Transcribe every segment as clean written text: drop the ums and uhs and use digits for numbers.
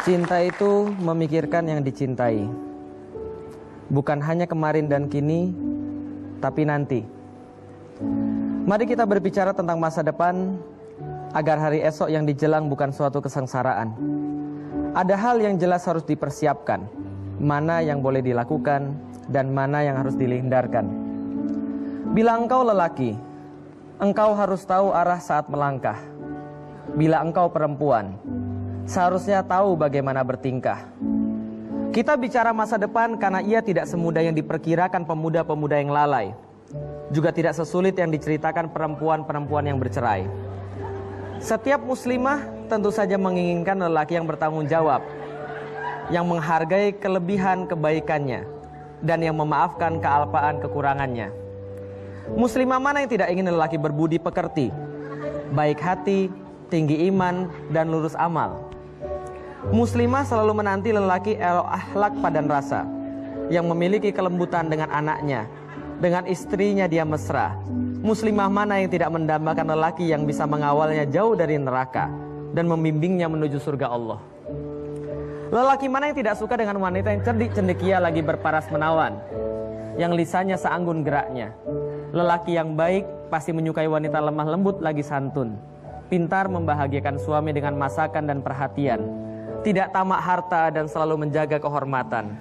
Cinta itu memikirkan yang dicintai. Bukan hanya kemarin dan kini, tapi nanti. Mari kita berbicara tentang masa depan, agar hari esok yang dijelang bukan suatu kesengsaraan. Ada hal yang jelas harus dipersiapkan, mana yang boleh dilakukan, dan mana yang harus dihindarkan. Bila engkau lelaki, engkau harus tahu arah saat melangkah. Bila engkau perempuan, seharusnya tahu bagaimana bertingkah. Kita bicara masa depan karena ia tidak semudah yang diperkirakan pemuda-pemuda yang lalai. Juga tidak sesulit yang diceritakan perempuan-perempuan yang bercerai. Setiap muslimah tentu saja menginginkan lelaki yang bertanggung jawab, yang menghargai kelebihan kebaikannya, dan yang memaafkan kealpaan kekurangannya. Muslimah mana yang tidak ingin lelaki berbudi pekerti, baik hati, tinggi iman, dan lurus amal. Muslimah selalu menanti lelaki akhlak padan rasa, yang memiliki kelembutan dengan anaknya, dengan istrinya dia mesra. Muslimah mana yang tidak mendambakan lelaki yang bisa mengawalnya jauh dari neraka dan membimbingnya menuju surga Allah. Lelaki mana yang tidak suka dengan wanita yang cerdik cendekia lagi berparas menawan, yang lisannya seanggun geraknya. Lelaki yang baik pasti menyukai wanita lemah lembut lagi santun, pintar membahagiakan suami dengan masakan dan perhatian, tidak tamak harta dan selalu menjaga kehormatan.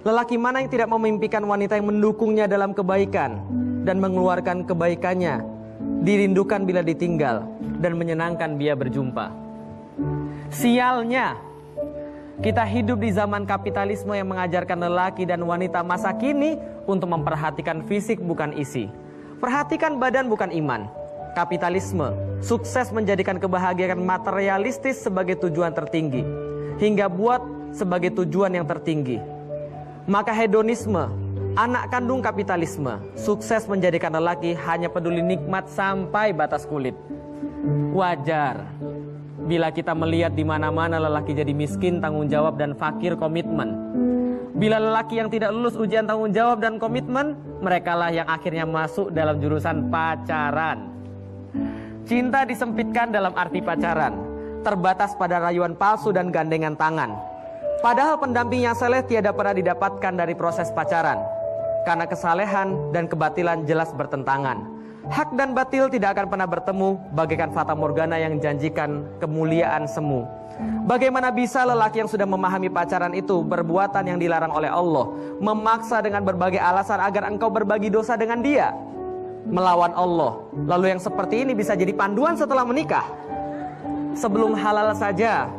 Lelaki mana yang tidak memimpikan wanita yang mendukungnya dalam kebaikan dan mengeluarkan kebaikannya, dirindukan bila ditinggal dan menyenangkan bila berjumpa. Sialnya, kita hidup di zaman kapitalisme yang mengajarkan lelaki dan wanita masa kini untuk memperhatikan fisik bukan isi, perhatikan badan bukan iman. Kapitalisme sukses menjadikan kebahagiaan materialistis sebagai tujuan tertinggi, hingga buat sebagai tujuan yang tertinggi. Maka hedonisme, anak kandung kapitalisme, sukses menjadikan lelaki hanya peduli nikmat sampai batas kulit. Wajar bila kita melihat di mana-mana lelaki jadi miskin tanggung jawab dan fakir komitmen. Bila lelaki yang tidak lulus ujian tanggung jawab dan komitmen, merekalah yang akhirnya masuk dalam jurusan pacaran. Cinta disempitkan dalam arti pacaran, terbatas pada rayuan palsu dan gandengan tangan. Padahal pendamping yang saleh tiada pernah didapatkan dari proses pacaran, karena kesalehan dan kebatilan jelas bertentangan. Hak dan batil tidak akan pernah bertemu, bagaikan fata morgana yang janjikan kemuliaan semu. Bagaimana bisa lelaki yang sudah memahami pacaran itu perbuatan yang dilarang oleh Allah, memaksa dengan berbagai alasan agar engkau berbagi dosa dengan dia, melawan Allah. Lalu yang seperti ini bisa jadi panduan setelah menikah. Sebelum halal saja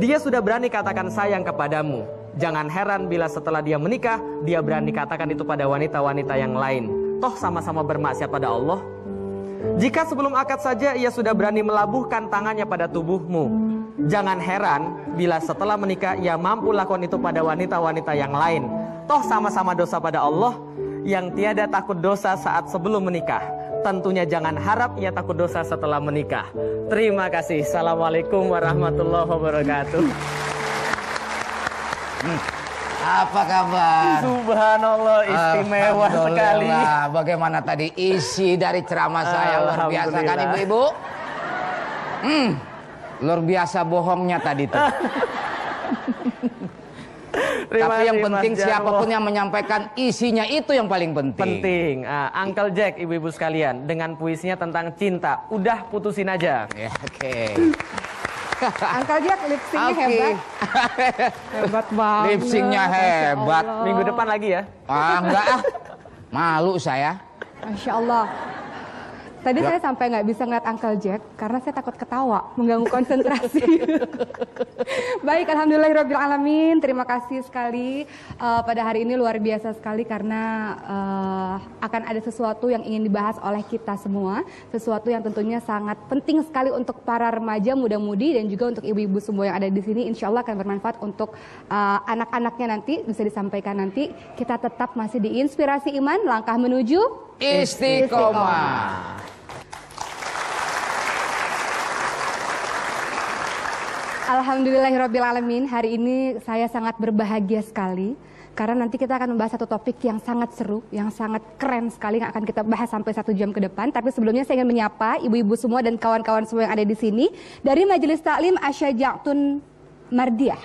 dia sudah berani katakan sayang kepadamu. Jangan heran bila setelah dia menikah dia berani katakan itu pada wanita-wanita yang lain. Toh sama-sama bermaksiat pada Allah. Jika sebelum akad saja ia sudah berani melabuhkan tangannya pada tubuhmu, jangan heran bila setelah menikah ia mampu lakukan itu pada wanita-wanita yang lain. Toh sama-sama dosa pada Allah. Yang tiada takut dosa saat sebelum menikah, tentunya jangan harap ia takut dosa setelah menikah. Terima kasih. Assalamualaikum warahmatullahi wabarakatuh. Apa kabar? Subhanallah, istimewa sekali. Bagaimana tadi isi dari ceramah saya? Luar biasa kan ibu-ibu? Luar biasa bohongnya tadi tuh. Tapi yang penting siapapun yang menyampaikan isinya itu yang paling penting. Penting. Uncle Jack, ibu-ibu sekalian, dengan puisinya tentang cinta. Udah putusin aja. Ya, oke. Uncle Jack lip-syncnya hebat. Hebat banget. Lip-syncnya hebat. Minggu depan lagi ya? Enggak ah. Malu saya. Masya Allah. Tadi saya sampai nggak bisa ngeliat Uncle Jack karena saya takut ketawa, mengganggu konsentrasi. Baik, alhamdulillahirrabbilalamin. Terima kasih sekali pada hari ini, luar biasa sekali karena akan ada sesuatu yang ingin dibahas oleh kita semua, sesuatu yang tentunya sangat penting sekali untuk para remaja, muda-mudi dan juga untuk ibu-ibu semua yang ada di sini. Insya Allah akan bermanfaat untuk anak-anaknya nanti, bisa disampaikan nanti. Kita tetap masih di Inspirasi Iman, langkah menuju Istiqomah. Alhamdulillahirrabbilalamin, hari ini saya sangat berbahagia sekali karena nanti kita akan membahas satu topik yang sangat seru, yang sangat keren sekali, yang akan kita bahas sampai 1 jam ke depan. Tapi sebelumnya saya ingin menyapa ibu-ibu semua dan kawan-kawan semua yang ada di sini dari Majelis Taklim Asy-Syaja'atun Mardiyah.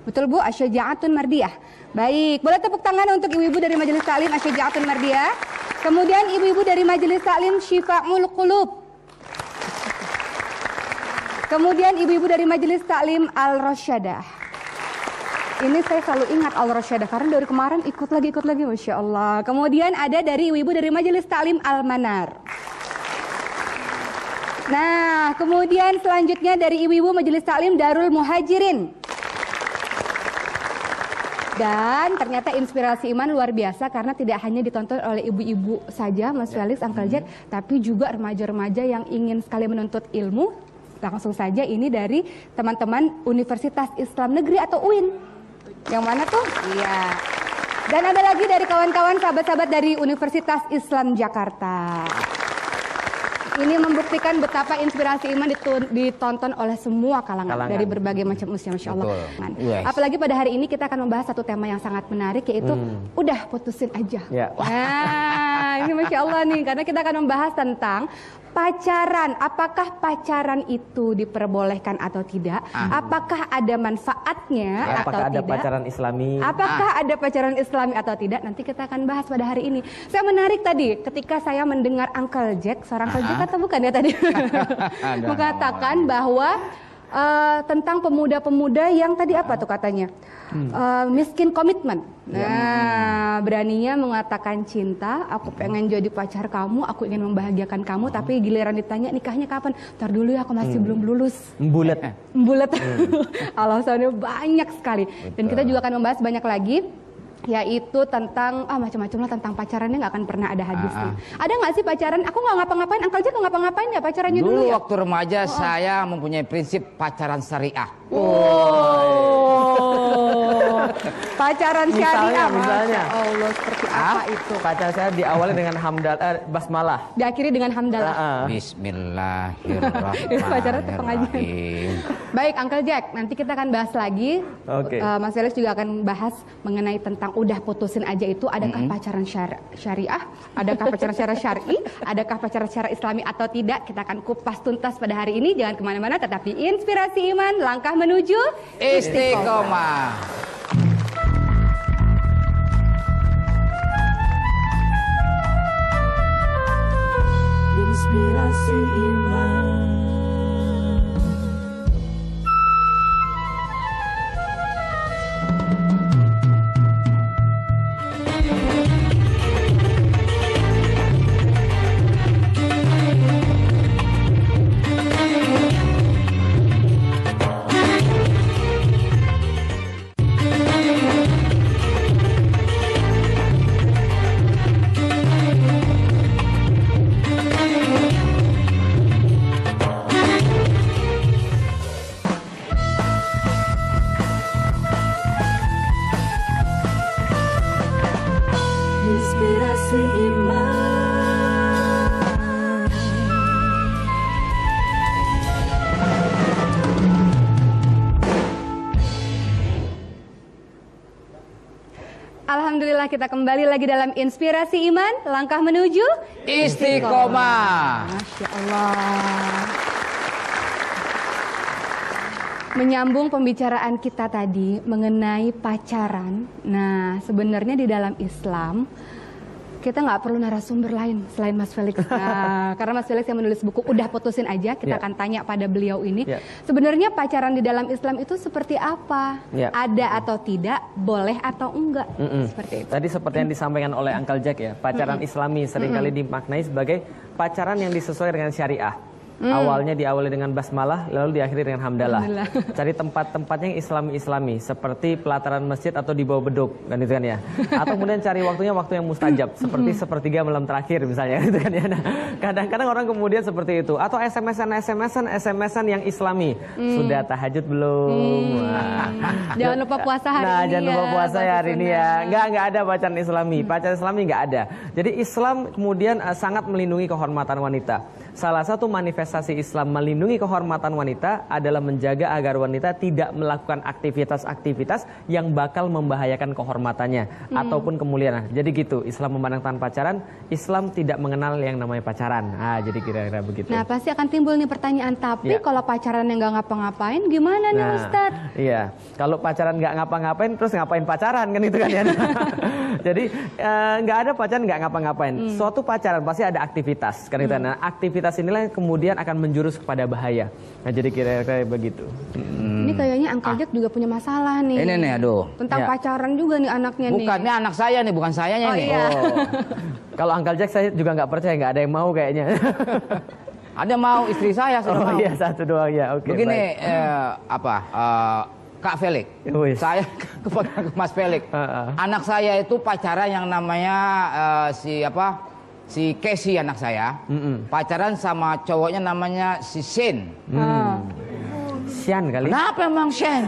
Betul Bu, Asy-Syaja'atun Mardiyah. Baik, boleh tepuk tangan untuk ibu-ibu dari Majelis Taklim Asy-Syaja'atun Mardiyah. Kemudian ibu-ibu dari Majelis Taklim Syifa'ul Qulub. Kemudian ibu-ibu dari Majelis Taklim Al-Rasyadah. Ini saya selalu ingat Al-Rasyadah karena dari kemarin ikut lagi, Masya Allah. Kemudian ada dari ibu-ibu dari Majelis Taklim Al-Manar. Nah, kemudian selanjutnya dari ibu-ibu Majelis Taklim Darul Muhajirin. Dan ternyata Inspirasi Iman luar biasa karena tidak hanya ditonton oleh ibu-ibu saja, Mas Felix, Uncle Jack, tapi juga remaja-remaja yang ingin sekali menuntut ilmu. Langsung saja ini dari teman-teman Universitas Islam Negeri atau UIN. Yang mana tuh? Iya. Dan ada lagi dari kawan-kawan sahabat-sahabat dari Universitas Islam Jakarta. Ini membuktikan betapa Inspirasi Iman ditonton oleh semua kalangan dari berbagai macam usia, Masya Allah. Yes. Apalagi pada hari ini kita akan membahas satu tema yang sangat menarik, yaitu udah putusin aja. Nah, ini Masya Allah nih, karena kita akan membahas tentang pacaran. Apakah pacaran itu diperbolehkan atau tidak? Apakah ada manfaatnya atau apakah ada tidak? pacaran Islami? Apakah ada pacaran Islami atau tidak? Nanti kita akan bahas pada hari ini. Saya menarik tadi ketika saya mendengar Uncle Jack, seorang Uncle Jack atau bukan ya tadi, mengatakan bahwa tentang pemuda-pemuda yang tadi apa tuh katanya? Miskin komitmen. Nah, beraninya mengatakan cinta, aku pengen jadi pacar kamu, aku ingin membahagiakan kamu, tapi giliran ditanya nikahnya kapan? Ntar dulu ya, aku masih belum lulus. Bulet. Alasannya banyak sekali. Dan kita juga akan membahas banyak lagi, yaitu tentang macam-macam lah tentang pacarannya, nggak akan pernah ada habisnya. Ada nggak sih pacaran? Aku nggak ngapa-ngapain, Uncle Jack nggak ngapa-ngapain ya pacarannya dulu ya? Waktu remaja saya mempunyai prinsip pacaran syariah. Pacaran syariah, misalnya. Allah, seperti apa itu? Pacaran saya diawali dengan basmalah. Diakhiri dengan hamdalah. Bismillahirrahmanirrahim. Pacaran itu pengajian. Baik, Uncle Jack, nanti kita akan bahas lagi. Mas Felix juga akan bahas mengenai tentang udah putusin aja itu, adakah pacaran syariah, adakah pacaran secara syar'i, adakah pacaran secara Islami atau tidak? Kita akan kupas tuntas pada hari ini. Jangan kemana-mana, tetapi Inspirasi Iman, langkah menuju Istiqomah. Inspirasi Iman. Inspirasi Iman. Alhamdulillah, kita kembali lagi dalam Inspirasi Iman, langkah menuju Istiqomah. Masya Allah. Menyambung pembicaraan kita tadi mengenai pacaran. Nah, sebenarnya di dalam Islam Kita nggak perlu narasumber lain selain Mas Felix. Nah, karena Mas Felix yang menulis buku Udah Putusin Aja, kita akan tanya pada beliau ini. Sebenarnya pacaran di dalam Islam itu seperti apa? Ada atau tidak? Boleh atau enggak? Seperti itu. Tadi seperti yang disampaikan oleh Uncle Jack ya, pacaran Islami seringkali dimaknai sebagai pacaran yang disesuaikan dengan syariah. Awalnya diawali dengan basmalah, lalu diakhiri dengan hamdalah. Cari tempat-tempatnya yang islami-islami, seperti pelataran masjid atau di bawah beduk, kan itu kan ya. Atau kemudian cari waktunya waktu yang mustajab, seperti sepertiga malam terakhir misalnya, gitu kan ya. Nah, kadang-kadang orang kemudian seperti itu. Atau SMS-an yang islami. Sudah tahajud belum? Jangan lupa puasa hari ini. Jangan lupa puasa ya hari ini ya. Nggak ada pacaran islami. Pacaran islami nggak ada. Jadi Islam kemudian sangat melindungi kehormatan wanita. Salah satu manifestasi Islam melindungi kehormatan wanita adalah menjaga agar wanita tidak melakukan aktivitas-aktivitas yang bakal membahayakan kehormatannya ataupun kemuliaan. Jadi gitu, Islam memandang pacaran, Islam tidak mengenal yang namanya pacaran. Jadi kira-kira begitu. Nah, pasti akan timbul nih pertanyaan, tapi kalau pacaran yang nggak ngapa-ngapain gimana nih Ustadz? Iya, kalau pacaran nggak ngapa-ngapain terus ngapain pacaran kan itu kan ya. Jadi nggak ada pacaran nggak ngapa-ngapain. Suatu pacaran pasti ada aktivitas kan itu. Nah, aktivitas inilah yang kemudian akan menjurus kepada bahaya. Nah, jadi kira-kira begitu. Ini kayaknya Uncle Jack juga punya masalah nih. Ini nih, aduh. Tentang pacaran juga nih anaknya nih. Bukan, ini anak saya nih, bukan sayanya nih. Iya. Kalau Uncle Jack saya juga nggak percaya, nggak ada yang mau kayaknya. Ada mau, istri saya sudah mau. Iya, satu doang ya. Oke. Begini, Kak Felix, saya kepada Mas Felix, anak saya itu pacaran yang namanya si Casey anak saya, pacaran sama cowoknya namanya si Shen. Sian kali. Kenapa emang Shen?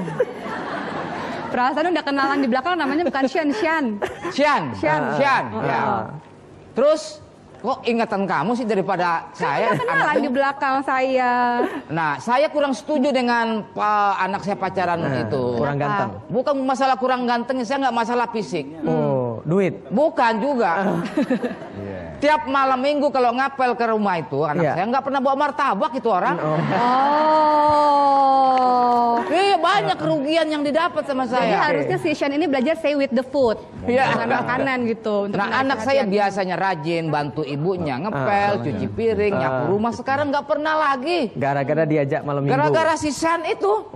Perasaan udah kenalan di belakang namanya bukan Shen. Ya. Terus kok ingatan kamu sih daripada saya? Udah kenalan di belakang saya. Nah, saya kurang setuju dengan anak saya pacaran itu. Kurang ganteng. Bukan masalah kurang ganteng, saya nggak masalah fisik. Oh, duit. Bukan juga. Tiap malam minggu kalau ngapel ke rumah itu anak saya nggak pernah bawa martabak itu orang. Iya, banyak kerugian yang didapat sama saya. Jadi harusnya si Sean ini belajar say with the food. Dengan makanan gitu. Nah, anak saya biasanya rajin bantu ibunya ngepel, cuci piring, nyapu rumah. Sekarang nggak pernah lagi. Gara-gara diajak malam minggu. Gara-gara si Sean itu.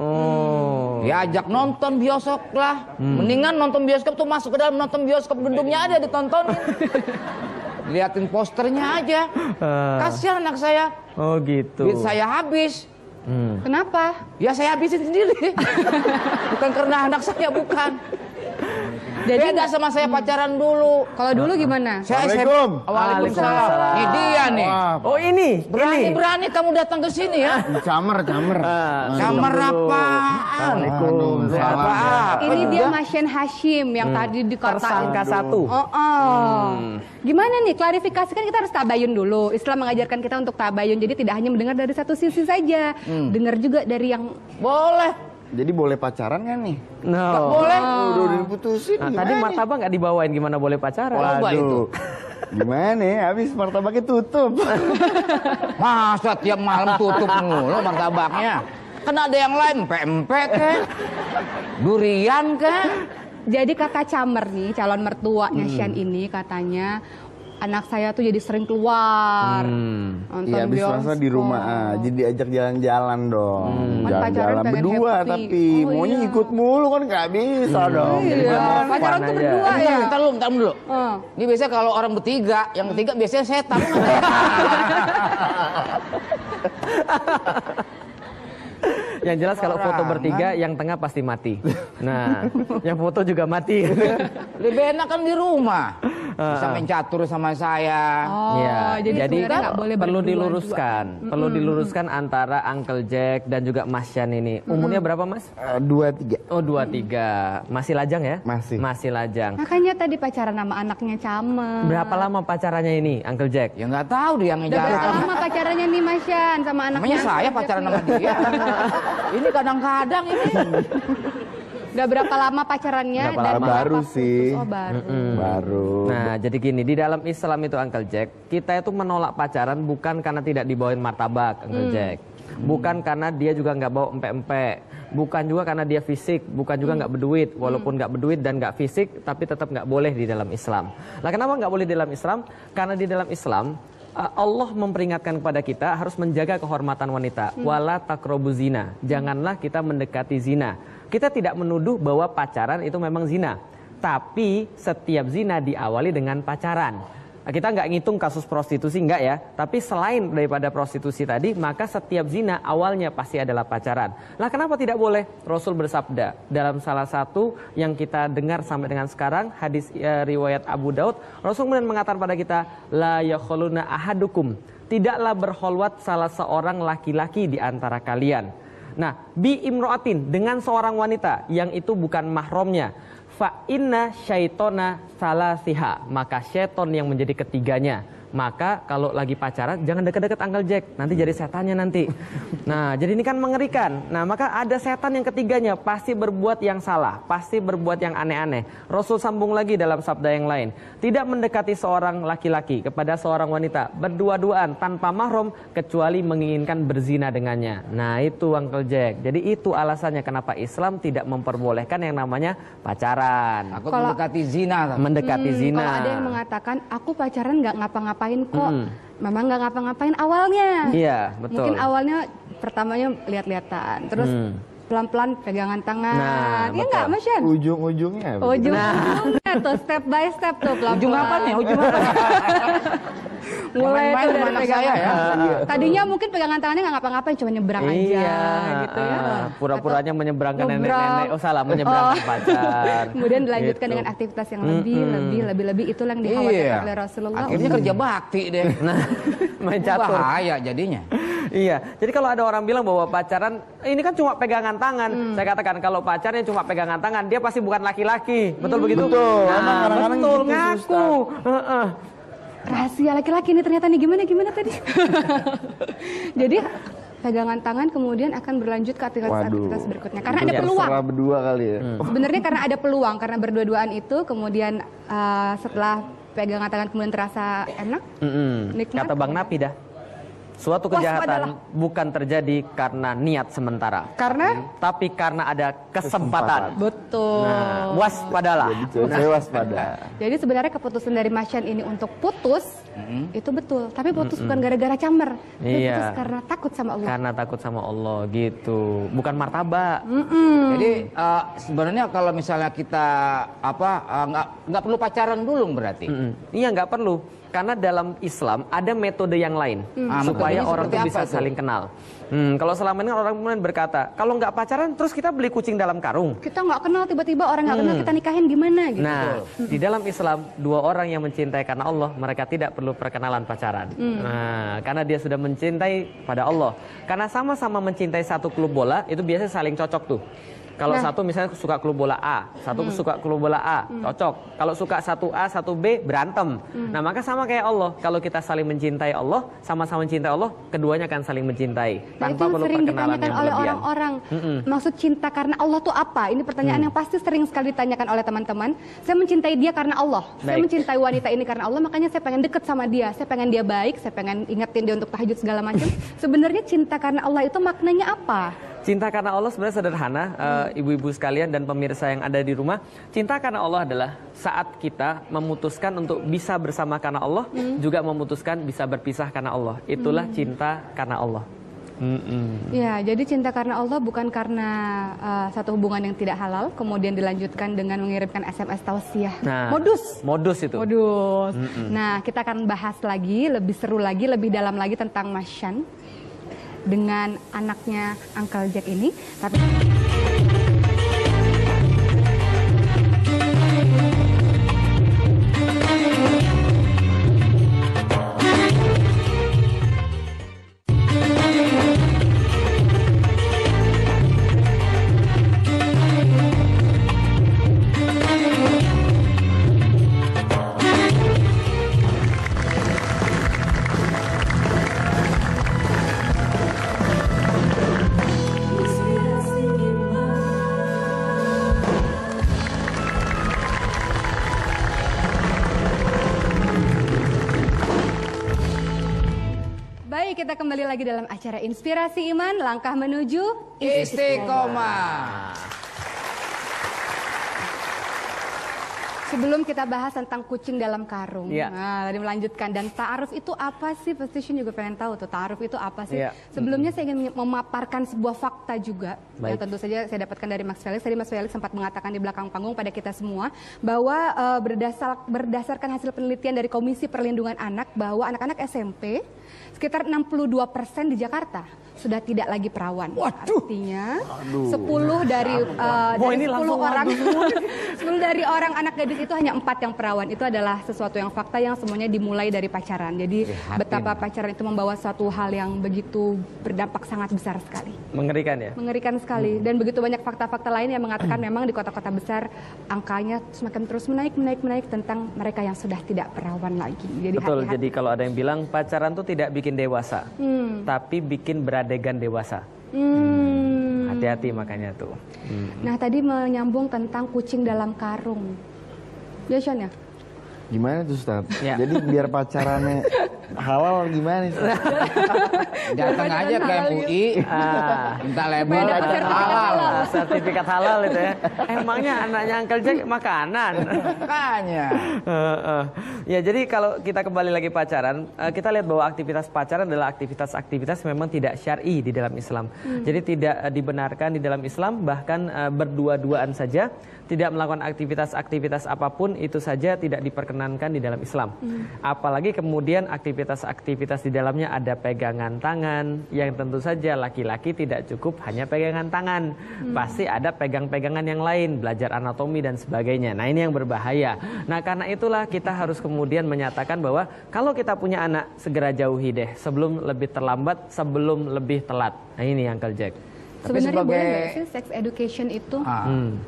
Diajak nonton bioskop lah. Mendingan nonton bioskop tuh masuk ke dalam nonton bioskop, gedungnya ada ditontonin. Liatin posternya aja. Kasihan anak saya. Oh gitu. Duit saya habis. Kenapa? Ya saya habisin sendiri. Bukan karena anak saya, bukan. Jadi beda sama saya pacaran dulu. Kalau dulu gimana? Assalamualaikum. Waalaikumsalam. Ini dia nih. Oh ini. Berani kamu datang ke sini ya? Camer. Camer apaan? Ini dia Mas Shen Hashim yang tadi dikatain. Tersangka satu. Gimana nih? Klarifikasikan, kita harus tabayun dulu. Islam mengajarkan kita untuk tabayun. Jadi tidak hanya mendengar dari satu sisi saja. Dengar juga dari yang... Boleh. Jadi boleh pacaran kan nih? Nggak boleh. Udah diputusin. Nah, tadi martabak nggak dibawain, gimana boleh pacaran? Waduh. Gimana ya? Habis martabaknya tutup. Masa tiap malam tutup mulu martabaknya? Kan ada yang lain, pempek kek, durian kek. Jadi kata Camer nih, calon mertuanya Shen ini katanya, anak saya tuh jadi sering keluar nonton Iya, habis puasa di rumah aja, diajak jalan-jalan dong. Jalan-jalan berdua happy. tapi maunya ikut mulu kan nggak bisa dong. Iya, pacaran tuh berdua ya. Bentar dulu. Ini biasanya kalau orang bertiga, yang ketiga biasanya setan. Yang jelas kalau foto bertiga, yang tengah pasti mati. Nah, yang foto juga mati. Lebih enak kan di rumah. Bisa main catur sama saya. Jadi nggak boleh perlu diluruskan. Perlu diluruskan antara Uncle Jack dan juga Mas Shan ini. Umurnya berapa, Mas? 23. Oh, 23. Masih lajang ya? Masih lajang. Makanya tadi pacaran sama anaknya Camer. Berapa lama pacarannya ini, Uncle Jack? Ya nggak tahu dia yang Udah berapa lama pacarannya nih Mas Shan sama anaknya? Namanya saya pacaran sama dia. Ini kadang-kadang ini. Udah berapa lama pacarannya? Baru sih. Oh, baru. Baru. Nah, jadi gini, di dalam Islam itu Uncle Jack, kita itu menolak pacaran bukan karena tidak dibawain martabak, Uncle Jack. Bukan karena dia juga nggak bawa empek-empek. bukan juga karena dia fisik, bukan juga nggak berduit. Walaupun nggak berduit dan nggak fisik, tapi tetap nggak boleh di dalam Islam. Nah, kenapa nggak boleh di dalam Islam? Karena di dalam Islam Allah memperingatkan kepada kita harus menjaga kehormatan wanita. Wala taqrabu zina. Janganlah kita mendekati zina. Kita tidak menuduh bahwa pacaran itu memang zina. Tapi setiap zina diawali dengan pacaran. Kita nggak ngitung kasus prostitusi, enggak ya. Tapi selain daripada prostitusi tadi, maka setiap zina awalnya pasti adalah pacaran. Lah kenapa tidak boleh? Rasul bersabda dalam salah satu yang kita dengar sampai dengan sekarang, hadis riwayat Abu Daud, Rasul kemudian mengatakan pada kita, la yakhuluna ahadukum, tidaklah berkholwat salah seorang laki-laki di antara kalian. Nah, bi imro'atin, dengan seorang wanita yang itu bukan mahramnya. Fa inna syaitona salasiha, maka syaiton yang menjadi ketiganya. Maka kalau lagi pacaran jangan deket-deket Uncle Jack, nanti jadi setannya nanti. Nah, jadi ini kan mengerikan. Nah, maka ada setan yang ketiganya, pasti berbuat yang salah, pasti berbuat yang aneh-aneh. Rasul sambung lagi dalam sabda yang lain, tidak mendekati seorang laki-laki kepada seorang wanita berdua-duaan tanpa mahram kecuali menginginkan berzina dengannya. Nah, itu Uncle Jack. Jadi itu alasannya kenapa Islam tidak memperbolehkan yang namanya pacaran. Takut mendekati zina. Mendekati zina. Kalau ada yang mengatakan aku pacaran nggak ngapa-ngapain kok, memang nggak ngapa-ngapain awalnya. Iya, betul. Mungkin awalnya pertamanya lihat-lihatan, terus pelan-pelan pegangan tangan. Iya nggak, Mas Yan? Ujung-ujungnya. Ujung-ujungnya tuh step by step tuh pelan-pelan. Ujung apa nih? Ujung apa? Mulai Main tuh dari anak pegangan. saya ya. Tadinya mungkin pegangan tangannya nggak ngapa-ngapain, cuma nyebrang aja gitu ya. Pura-puranya menyeberangkan Nyebrang. nenek-nenek. Oh salah, menyeberangkan pacar. Kemudian dilanjutkan Gitu. dengan aktivitas yang lebih, itulah yang dikhawatirkan oleh Rasulullah. Akhirnya kerja bakti deh. Nah, main catur. Bahaya jadinya. Iya, jadi kalau ada orang bilang bahwa pacaran ini kan cuma pegangan tangan, saya katakan kalau pacarnya cuma pegangan tangan, dia pasti bukan laki-laki, betul begitu? Betul, Nah, emang kadang-kadang betul gitu, ngaku. Rahasia laki-laki ini ternyata nih, gimana tadi? Jadi pegangan tangan kemudian akan berlanjut ke aktivitas berikutnya karena ada peluang. Terserah berdua kali ya. Sebenarnya karena ada peluang, karena berdua-duaan itu kemudian setelah pegangan tangan kemudian terasa enak, nikmat. Kata Bang Napi dah, suatu kejahatan bukan terjadi karena niat sementara, tapi karena ada kesempatan. Betul. Nah, waspadalah. Jadi saya waspada. Jadi sebenarnya keputusan dari Mas Yan ini untuk putus itu betul, tapi putus bukan gara-gara camer, tapi Iya. putus karena takut sama Allah. Karena takut sama Allah gitu, bukan martabak. Jadi sebenarnya kalau misalnya kita nggak perlu pacaran dulu berarti. Iya, nggak perlu. Karena dalam Islam ada metode yang lain supaya metodenya orang seperti tuh bisa apa tuh? saling kenal. Kalau selama ini orang kemudian berkata, kalau nggak pacaran terus kita beli kucing dalam karung. Kita nggak kenal, tiba-tiba orang nggak kenal kita nikahin gimana gitu. Nah, di dalam Islam dua orang yang mencintai karena Allah, mereka tidak perlu perkenalan pacaran. Nah, karena dia sudah mencintai pada Allah. Karena sama-sama mencintai satu klub bola, itu biasanya saling cocok tuh. Kalau satu misalnya suka klub bola A, satu suka klub bola A, cocok. Kalau suka satu A, satu B, berantem. Nah, maka sama kayak Allah. Kalau kita saling mencintai Allah, sama-sama mencintai Allah, keduanya akan saling mencintai. Nah, Tanpa itu perlu sering perkenalan ditanyakan yang oleh berlebihan. orang-orang. Maksud cinta karena Allah tuh apa? Ini pertanyaan yang pasti sering sekali ditanyakan oleh teman-teman. Saya mencintai dia karena Allah. Saya Baik. mencintai wanita ini karena Allah, makanya saya pengen deket sama dia. Saya pengen dia baik, saya pengen ingetin dia untuk tahajud segala macam. Sebenarnya cinta karena Allah itu maknanya apa? Cinta karena Allah sebenarnya sederhana, ibu-ibu sekalian dan pemirsa yang ada di rumah. Cinta karena Allah adalah saat kita memutuskan untuk bisa bersama karena Allah, juga memutuskan bisa berpisah karena Allah. Itulah cinta karena Allah. Ya, jadi cinta karena Allah bukan karena satu hubungan yang tidak halal, kemudian dilanjutkan dengan mengirimkan SMS tausiah. Nah, Modus. Modus itu. Modus. Nah, kita akan bahas lagi, lebih seru lagi, lebih dalam lagi tentang Mas Yan dengan anaknya Uncle Jack ini. Tapi Inspirasi Baik, kita kembali lagi dalam acara Inspirasi Iman, langkah menuju Istiqomah. Sebelum kita bahas tentang kucing dalam karung, Iya. nah tadi melanjutkan, dan ta'aruf itu apa sih? Position juga pengen tahu tuh, ta'aruf itu apa sih? Iya. Sebelumnya saya ingin memaparkan sebuah fakta juga, yang Baik. tentu saja saya dapatkan dari Mas Felix. Tadi Mas Felix sempat mengatakan di belakang panggung pada kita semua, bahwa berdasarkan hasil penelitian dari Komisi Perlindungan Anak, bahwa anak-anak SMP, sekitar 62% di Jakarta sudah tidak lagi perawan. Artinya 10 dari Wah, ini 10 langsung orang 10 dari orang anak gadis itu hanya 4 yang perawan. Itu adalah sesuatu yang fakta yang semuanya dimulai dari pacaran. Jadi betapa pacaran itu membawa suatu hal yang begitu berdampak sangat besar sekali. Mengerikan ya? Mengerikan sekali. Dan begitu banyak fakta-fakta lain yang mengatakan memang di kota-kota besar angkanya semakin terus menaik tentang mereka yang sudah tidak perawan lagi. Jadi Betul, hati-hati. jadi kalau ada yang bilang pacaran tuh tidak bikin dewasa, tapi bikin beradegan dewasa. Hati-hati makanya tuh. Nah, tadi menyambung tentang kucing dalam karung. Ya, Sean ya? Gimana tuh Ustaz? Ya. Jadi biar pacarannya halal gimana sih? Datang aja ke MUI, minta label Supaya dapat sertifikat halal. Sertifikat halal itu ya. Emangnya anaknya Uncle Jack makanan? makanya. Ya, jadi kalau kita kembali lagi pacaran, kita lihat bahwa aktivitas pacaran adalah aktivitas-aktivitas memang tidak syar'i di dalam Islam. Jadi tidak dibenarkan di dalam Islam, bahkan berdua-duaan saja, tidak melakukan aktivitas-aktivitas apapun itu saja tidak diperkenankan di dalam Islam. Apalagi kemudian aktivitas-aktivitas di dalamnya ada pegangan tangan, yang tentu saja laki-laki tidak cukup hanya pegangan tangan. Pasti ada pegang-pegangan yang lain, belajar anatomi dan sebagainya. Nah, ini yang berbahaya. Nah, karena itulah kita harus kemudian menyatakan bahwa kalau kita punya anak, segera jauhi deh sebelum lebih terlambat, sebelum lebih telat. Nah, ini Uncle Jack. Tapi Sebenarnya sebagai- boleh nggak sih sex education itu?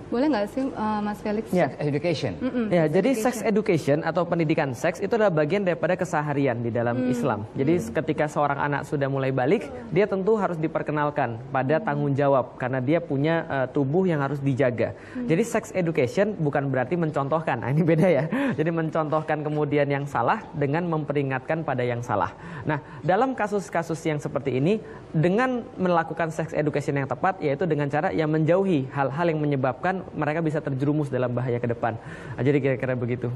Boleh nggak sih Mas Felix? Ya. Education. Ya, jadi sex education atau pendidikan seks itu adalah bagian daripada keseharian di dalam Islam. Jadi ketika seorang anak sudah mulai balik, dia tentu harus diperkenalkan pada tanggung jawab karena dia punya tubuh yang harus dijaga. Jadi sex education bukan berarti mencontohkan. Nah, ini beda ya. Jadi mencontohkan kemudian yang salah dengan memperingatkan pada yang salah. Nah, dalam kasus-kasus yang seperti ini, dengan melakukan sex education yang tepat, yaitu dengan cara yang menjauhi hal-hal yang menyebabkan mereka bisa terjerumus dalam bahaya ke depan. Jadi kira-kira begitu.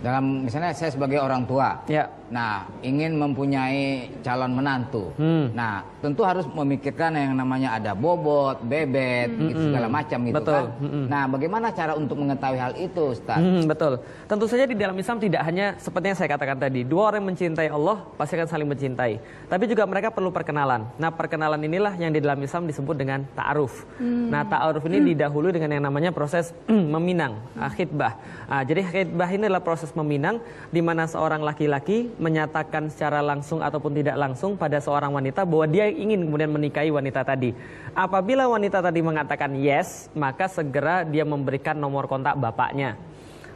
Dalam misalnya saya sebagai orang tua, Ya. nah ingin mempunyai calon menantu, nah tentu harus memikirkan yang namanya ada bobot, bebet, gitu, segala macam gitu Betul. kan. Nah bagaimana cara untuk mengetahui hal itu, Ustaz? Betul. Tentu saja di dalam Islam tidak hanya seperti yang saya katakan tadi, dua orang yang mencintai Allah pasti akan saling mencintai. Tapi juga mereka perlu perkenalan. Nah, perkenalan inilah yang di dalam Islam disebut dengan ta'aruf. Nah, ta'aruf ini didahului dengan yang namanya proses meminang, khitbah. Jadi khitbah ini adalah proses meminang di mana seorang laki-laki menyatakan secara langsung ataupun tidak langsung pada seorang wanita bahwa dia ingin kemudian menikahi wanita tadi. Apabila wanita tadi mengatakan yes, maka segera dia memberikan nomor kontak bapaknya,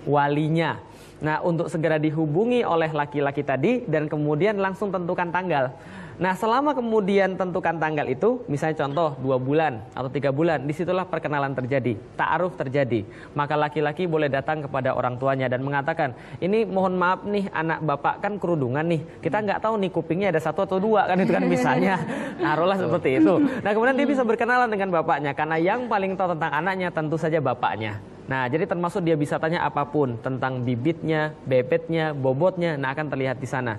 walinya. Nah, untuk segera dihubungi oleh laki-laki tadi dan kemudian langsung tentukan tanggal. Nah, selama kemudian tentukan tanggal itu, misalnya contoh 2 bulan atau 3 bulan, disitulah perkenalan terjadi, ta'aruf terjadi. Maka laki-laki boleh datang kepada orang tuanya dan mengatakan, ini mohon maaf nih anak bapak kan kerudungan nih, kita nggak tahu nih kupingnya ada 1 atau 2 kan, itu kan misalnya. Taruhlah seperti itu. Nah, kemudian dia bisa berkenalan dengan bapaknya, karena yang paling tahu tentang anaknya tentu saja bapaknya. Nah, jadi termasuk dia bisa tanya apapun tentang bibitnya, bebetnya, bobotnya, nah akan terlihat di sana.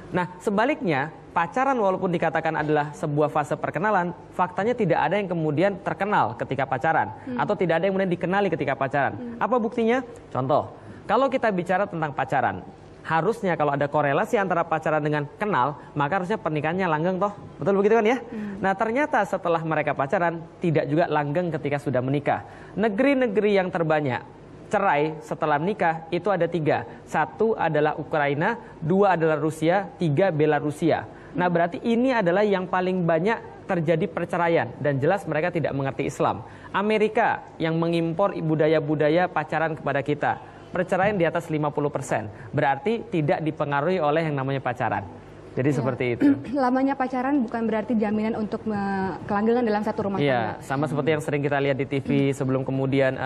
Nah, sebaliknya, pacaran walaupun dikatakan adalah sebuah fase perkenalan, faktanya tidak ada yang kemudian terkenal ketika pacaran, atau tidak ada yang kemudian dikenali ketika pacaran. Apa buktinya? Contoh, kalau kita bicara tentang pacaran, harusnya kalau ada korelasi antara pacaran dengan kenal, maka harusnya pernikahannya langgeng toh. Betul begitu kan ya? Nah, ternyata setelah mereka pacaran, tidak juga langgeng ketika sudah menikah. Negeri-negeri yang terbanyak cerai setelah menikah itu ada 3. 1 adalah Ukraina, 2 adalah Rusia, 3 Belarusia. Nah, berarti ini adalah yang paling banyak terjadi perceraian dan jelas mereka tidak mengerti Islam. Amerika yang mengimpor budaya-budaya pacaran kepada kita, perceraian di atas 50%. Berarti tidak dipengaruhi oleh yang namanya pacaran. Jadi seperti itu. Lamanya pacaran bukan berarti jaminan untuk kelanggengan dalam satu rumah Iya, tangga. sama seperti yang sering kita lihat di TV sebelum kemudian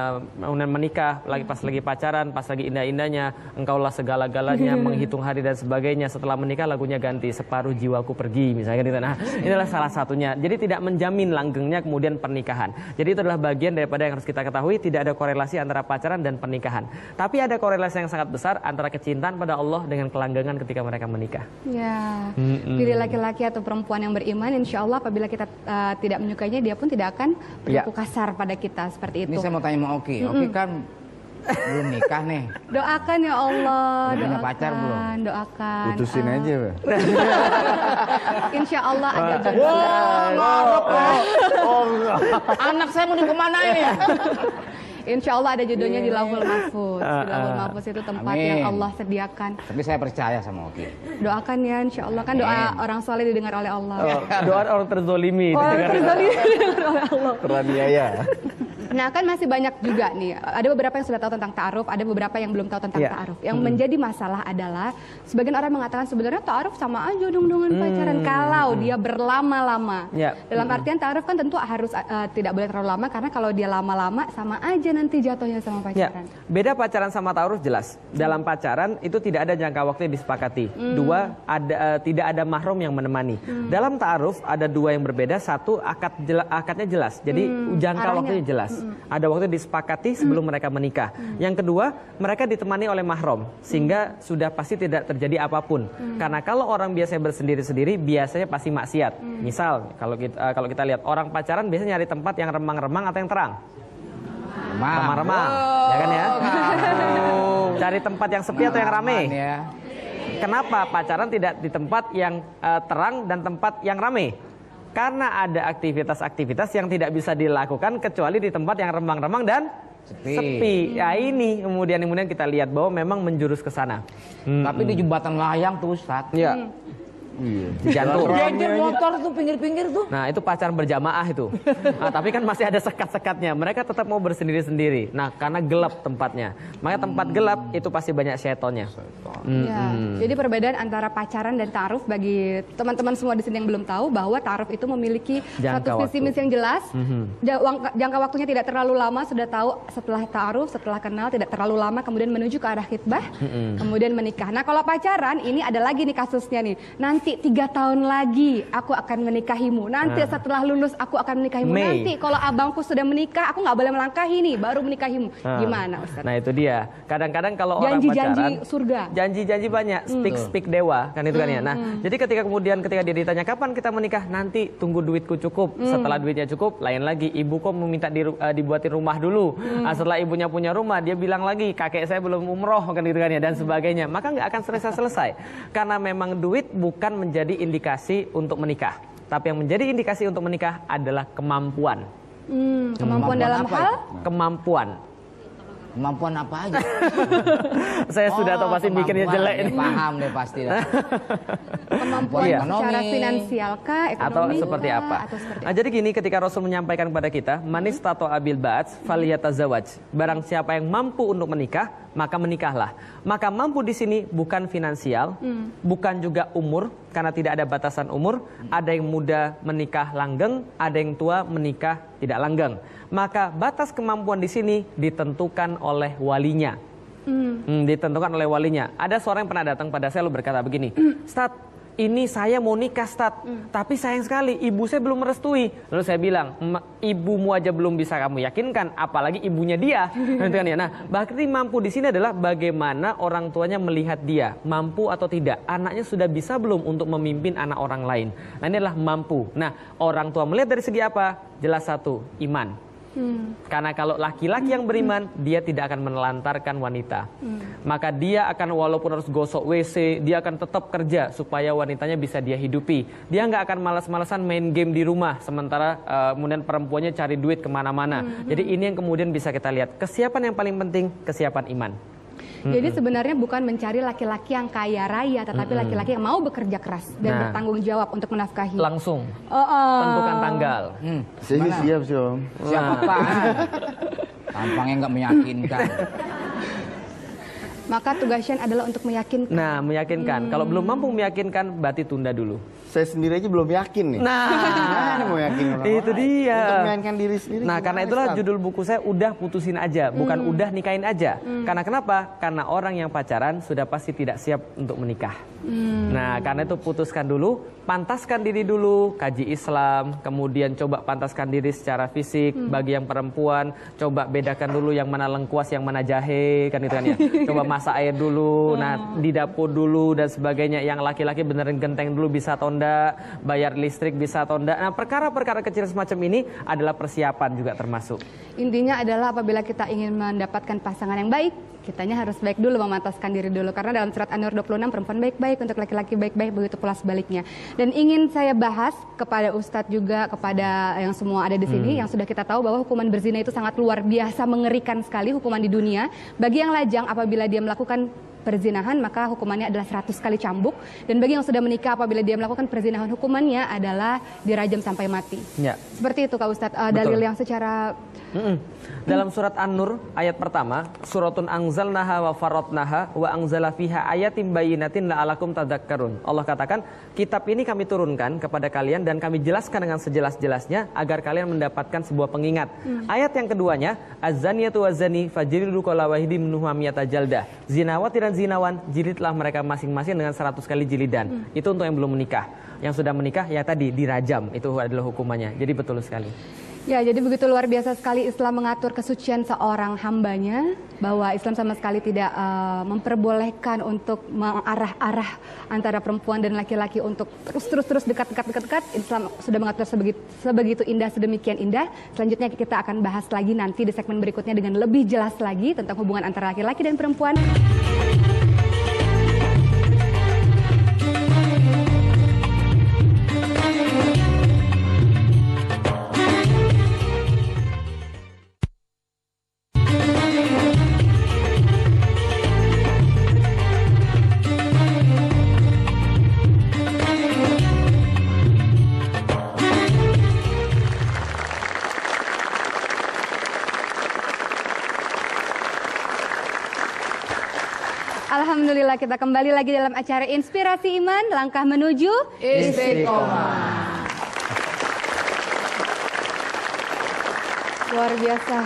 menikah, pas lagi pacaran, pas lagi indah-indahnya, engkaulah segala-galanya, menghitung hari dan sebagainya. Setelah menikah lagunya ganti, separuh jiwaku pergi, misalnya gitu. Nah, inilah salah satunya. Jadi tidak menjamin langgengnya kemudian pernikahan. Jadi itu adalah bagian daripada yang harus kita ketahui, tidak ada korelasi antara pacaran dan pernikahan. Tapi ada korelasi yang sangat besar antara kecintaan pada Allah dengan kelanggengan ketika mereka menikah. Ya, diri laki-laki atau perempuan yang beriman, insya Allah apabila kita tidak menyukainya, dia pun tidak akan berlaku kasar pada kita seperti itu. Ini saya mau tanya sama Oki. Oki kan belum nikah nih. Doakan ya Allah, Udah punya doakan, pacar belum? doakan. Putusin aja, Pak. Insya Allah ada jodoh. Wah, ngarep loh. Oh, enggak. Anak saya mau dikemanain ya? Insya Allah ada jodohnya di Lauhul Mahfuz. Di Lauhul Mahfuz itu tempat Amin. yang Allah sediakan. Tapi saya percaya sama Oki. Doakan ya, insya Allah kan doa orang soleh didengar oleh Allah. Doa orang terzolimi. Orang terzolimi didengar oleh Allah. Teraniaya. Nah kan masih banyak juga nih, ada beberapa yang sudah tahu tentang ta'aruf, ada beberapa yang belum tahu tentang Iya. ta'aruf. Yang menjadi masalah adalah, sebagian orang mengatakan sebenarnya ta'aruf sama aja dong dengan pacaran, kalau dia berlama-lama. Iya. Dalam artian ta'aruf kan tentu harus tidak boleh terlalu lama, karena kalau dia lama-lama sama aja nanti jatuhnya sama Ya, pacaran. beda pacaran sama ta'aruf jelas. Dalam pacaran itu tidak ada jangka waktu yang disepakati. Dua, tidak ada mahram yang menemani. Dalam ta'aruf ada dua yang berbeda. Satu, akadnya jelas. Jadi jangka Arahnya. waktunya jelas. Ada waktu yang disepakati sebelum mereka menikah. Yang kedua, mereka ditemani oleh mahram sehingga sudah pasti tidak terjadi apapun. Karena kalau orang biasanya bersendiri-sendiri, biasanya pasti maksiat. Misal kalau kita lihat orang pacaran biasanya nyari tempat yang remang-remang atau yang terang. Remang-remang, ya kan ya? Cari tempat yang sepi atau yang rame. Ya. Kenapa pacaran tidak di tempat yang terang dan tempat yang rame? Karena ada aktivitas-aktivitas yang tidak bisa dilakukan kecuali di tempat yang remang-remang dan sepi. Ya ini kemudian kita lihat bahwa memang menjurus ke sana. Tapi di jembatan layang tuh Ustaz. Iya. Di jantung. Jejer motor tuh pinggir-pinggir tuh. Nah itu pacaran berjamaah itu. Nah, tapi kan masih ada sekat-sekatnya. Mereka tetap mau bersendiri-sendiri. Nah karena gelap tempatnya. Makanya tempat gelap itu pasti banyak syaitonnya. Ya, jadi perbedaan antara pacaran dan ta'aruf bagi teman-teman semua di sini yang belum tahu bahwa ta'aruf itu memiliki Jangka suatu visi waktu. misi yang jelas. Jangka waktunya tidak terlalu lama, sudah tahu setelah ta'aruf, setelah kenal tidak terlalu lama, kemudian menuju ke arah khitbah, kemudian menikah. Nah kalau pacaran ini ada lagi nih kasusnya nih. Nanti 3 tahun lagi aku akan menikahimu. Nanti setelah lulus aku akan menikahimu. Mei. Nanti kalau abangku sudah menikah, aku nggak boleh melangkahi nih, baru menikahimu. Gimana Ustaz? Nah itu dia. Kadang-kadang kalau orang Janji-janji pacaran, surga. janji-janji banyak, speak dewa kan itu kan ya. Nah, jadi ketika dia ditanya kapan kita menikah, nanti tunggu duitku cukup. Setelah duitnya cukup, lain lagi ibu kok meminta dibuatin rumah dulu. Setelah ibunya punya rumah, dia bilang lagi kakek saya belum umroh kan itu kan ya dan sebagainya. Maka nggak akan selesai. Karena memang duit bukan menjadi indikasi untuk menikah. Tapi yang menjadi indikasi untuk menikah adalah kemampuan. Kemampuan dalam apa hal Kemampuan. Kemampuan apa aja? Saya sudah tahu pasti mikirnya kemampuan. jelek Ya, ini. paham deh pasti. Dah. kemampuan Iya. secara finansial kah, Atau ekonomi seperti kah, apa? atau seperti Nah, jadi gini, ketika Rasul menyampaikan kepada kita, manis tato abil ba'ats faliyatazawaj. Barang siapa yang mampu untuk menikah, maka menikahlah. Maka mampu di sini bukan finansial, bukan juga umur, karena tidak ada batasan umur. Ada yang muda menikah langgeng, ada yang tua menikah tidak langgeng. Maka batas kemampuan di sini ditentukan oleh walinya. Ditentukan oleh walinya. Ada seorang yang pernah datang pada saya lalu berkata begini, Ustaz, ini saya mau nikah Ustaz, tapi sayang sekali ibu saya belum merestui. Lalu saya bilang, ibumu aja belum bisa kamu yakinkan, apalagi ibunya dia. Nah, berarti mampu di sini adalah bagaimana orang tuanya melihat dia, mampu atau tidak. Anaknya sudah bisa belum untuk memimpin anak orang lain. Nah, ini adalah mampu. Nah, orang tua melihat dari segi apa? Jelas satu, iman. Karena kalau laki-laki yang beriman, dia tidak akan menelantarkan wanita. Maka dia akan walaupun harus gosok WC, dia akan tetap kerja supaya wanitanya bisa dia hidupi. Dia nggak akan malas-malasan main game di rumah, sementara kemudian perempuannya cari duit kemana-mana. Jadi ini yang kemudian bisa kita lihat. Kesiapan yang paling penting, kesiapan iman. Jadi sebenarnya bukan mencari laki-laki yang kaya raya, tetapi laki-laki yang mau bekerja keras dan bertanggung jawab untuk menafkahi. Langsung tentukan tanggal. Saya sih siap sih Om. Siapa Pak? Tampangnya nggak meyakinkan. Maka tugasnya adalah untuk meyakinkan. Nah, meyakinkan. Kalau belum mampu meyakinkan, berarti tunda dulu. Saya sendiri aja belum yakin nih. Nah, mau yakin orang itu lain. dia. Untuk meyakinkan diri sendiri. Nah, karena itulah judul buku saya udah putusin aja, bukan udah nikahin aja. Karena kenapa? Karena orang yang pacaran sudah pasti tidak siap untuk menikah. Nah, karena itu putuskan dulu, pantaskan diri dulu, kaji Islam, kemudian coba pantaskan diri secara fisik. Bagi yang perempuan, coba bedakan dulu yang mana lengkuas, yang mana jahe, kan itu kan ya. Coba masak air dulu, nah di dapur dulu dan sebagainya. Yang laki-laki benerin genteng dulu bisa atau enggak, bayar listrik bisa atau enggak. Nah, perkara-perkara kecil semacam ini adalah persiapan juga termasuk. Intinya adalah apabila kita ingin mendapatkan pasangan yang baik, kitanya harus baik dulu, memantaskan diri dulu. Karena dalam surat An-Nur 26, perempuan baik-baik, untuk laki-laki baik-baik, begitu pula sebaliknya. Dan ingin saya bahas kepada Ustadz juga, kepada yang semua ada di sini, yang sudah kita tahu bahwa hukuman berzina itu sangat luar biasa, mengerikan sekali hukuman di dunia. Bagi yang lajang, apabila dia melakukan perzinahan, maka hukumannya adalah 100 kali cambuk. Dan bagi yang sudah menikah, apabila dia melakukan perzinahan, hukumannya adalah dirajam sampai mati. Ya. Seperti itu Kak Ustadz, dalil yang secara... Dalam surat An-Nur ayat pertama, suratun angzalnaha wa faradnaha wa angzala fiha ayatin bayyinatin la'alakum tadzakkarun. Allah katakan, kitab ini kami turunkan kepada kalian dan kami jelaskan dengan sejelas-jelasnya agar kalian mendapatkan sebuah pengingat. Ayat yang keduanya, az-zaniyatu waz-zani fajridu kulla wahidin minhuma miyata jaldah. Zinawati dan zinawan, jilidlah mereka masing-masing dengan 100 kali jilidan. Itu untuk yang belum menikah. Yang sudah menikah ya tadi dirajam, itu adalah hukumannya. Jadi betul sekali. Ya, jadi begitu luar biasa sekali Islam mengatur kesucian seorang hambanya, bahwa Islam sama sekali tidak memperbolehkan untuk mengarah-arah antara perempuan dan laki-laki untuk terus dekat. Islam sudah mengatur sebegitu indah, sedemikian indah. Selanjutnya kita akan bahas lagi nanti di segmen berikutnya dengan lebih jelas lagi tentang hubungan antara laki-laki dan perempuan. Alhamdulillah, kita kembali lagi dalam acara Inspirasi Iman, langkah menuju Istiqomah. Luar biasa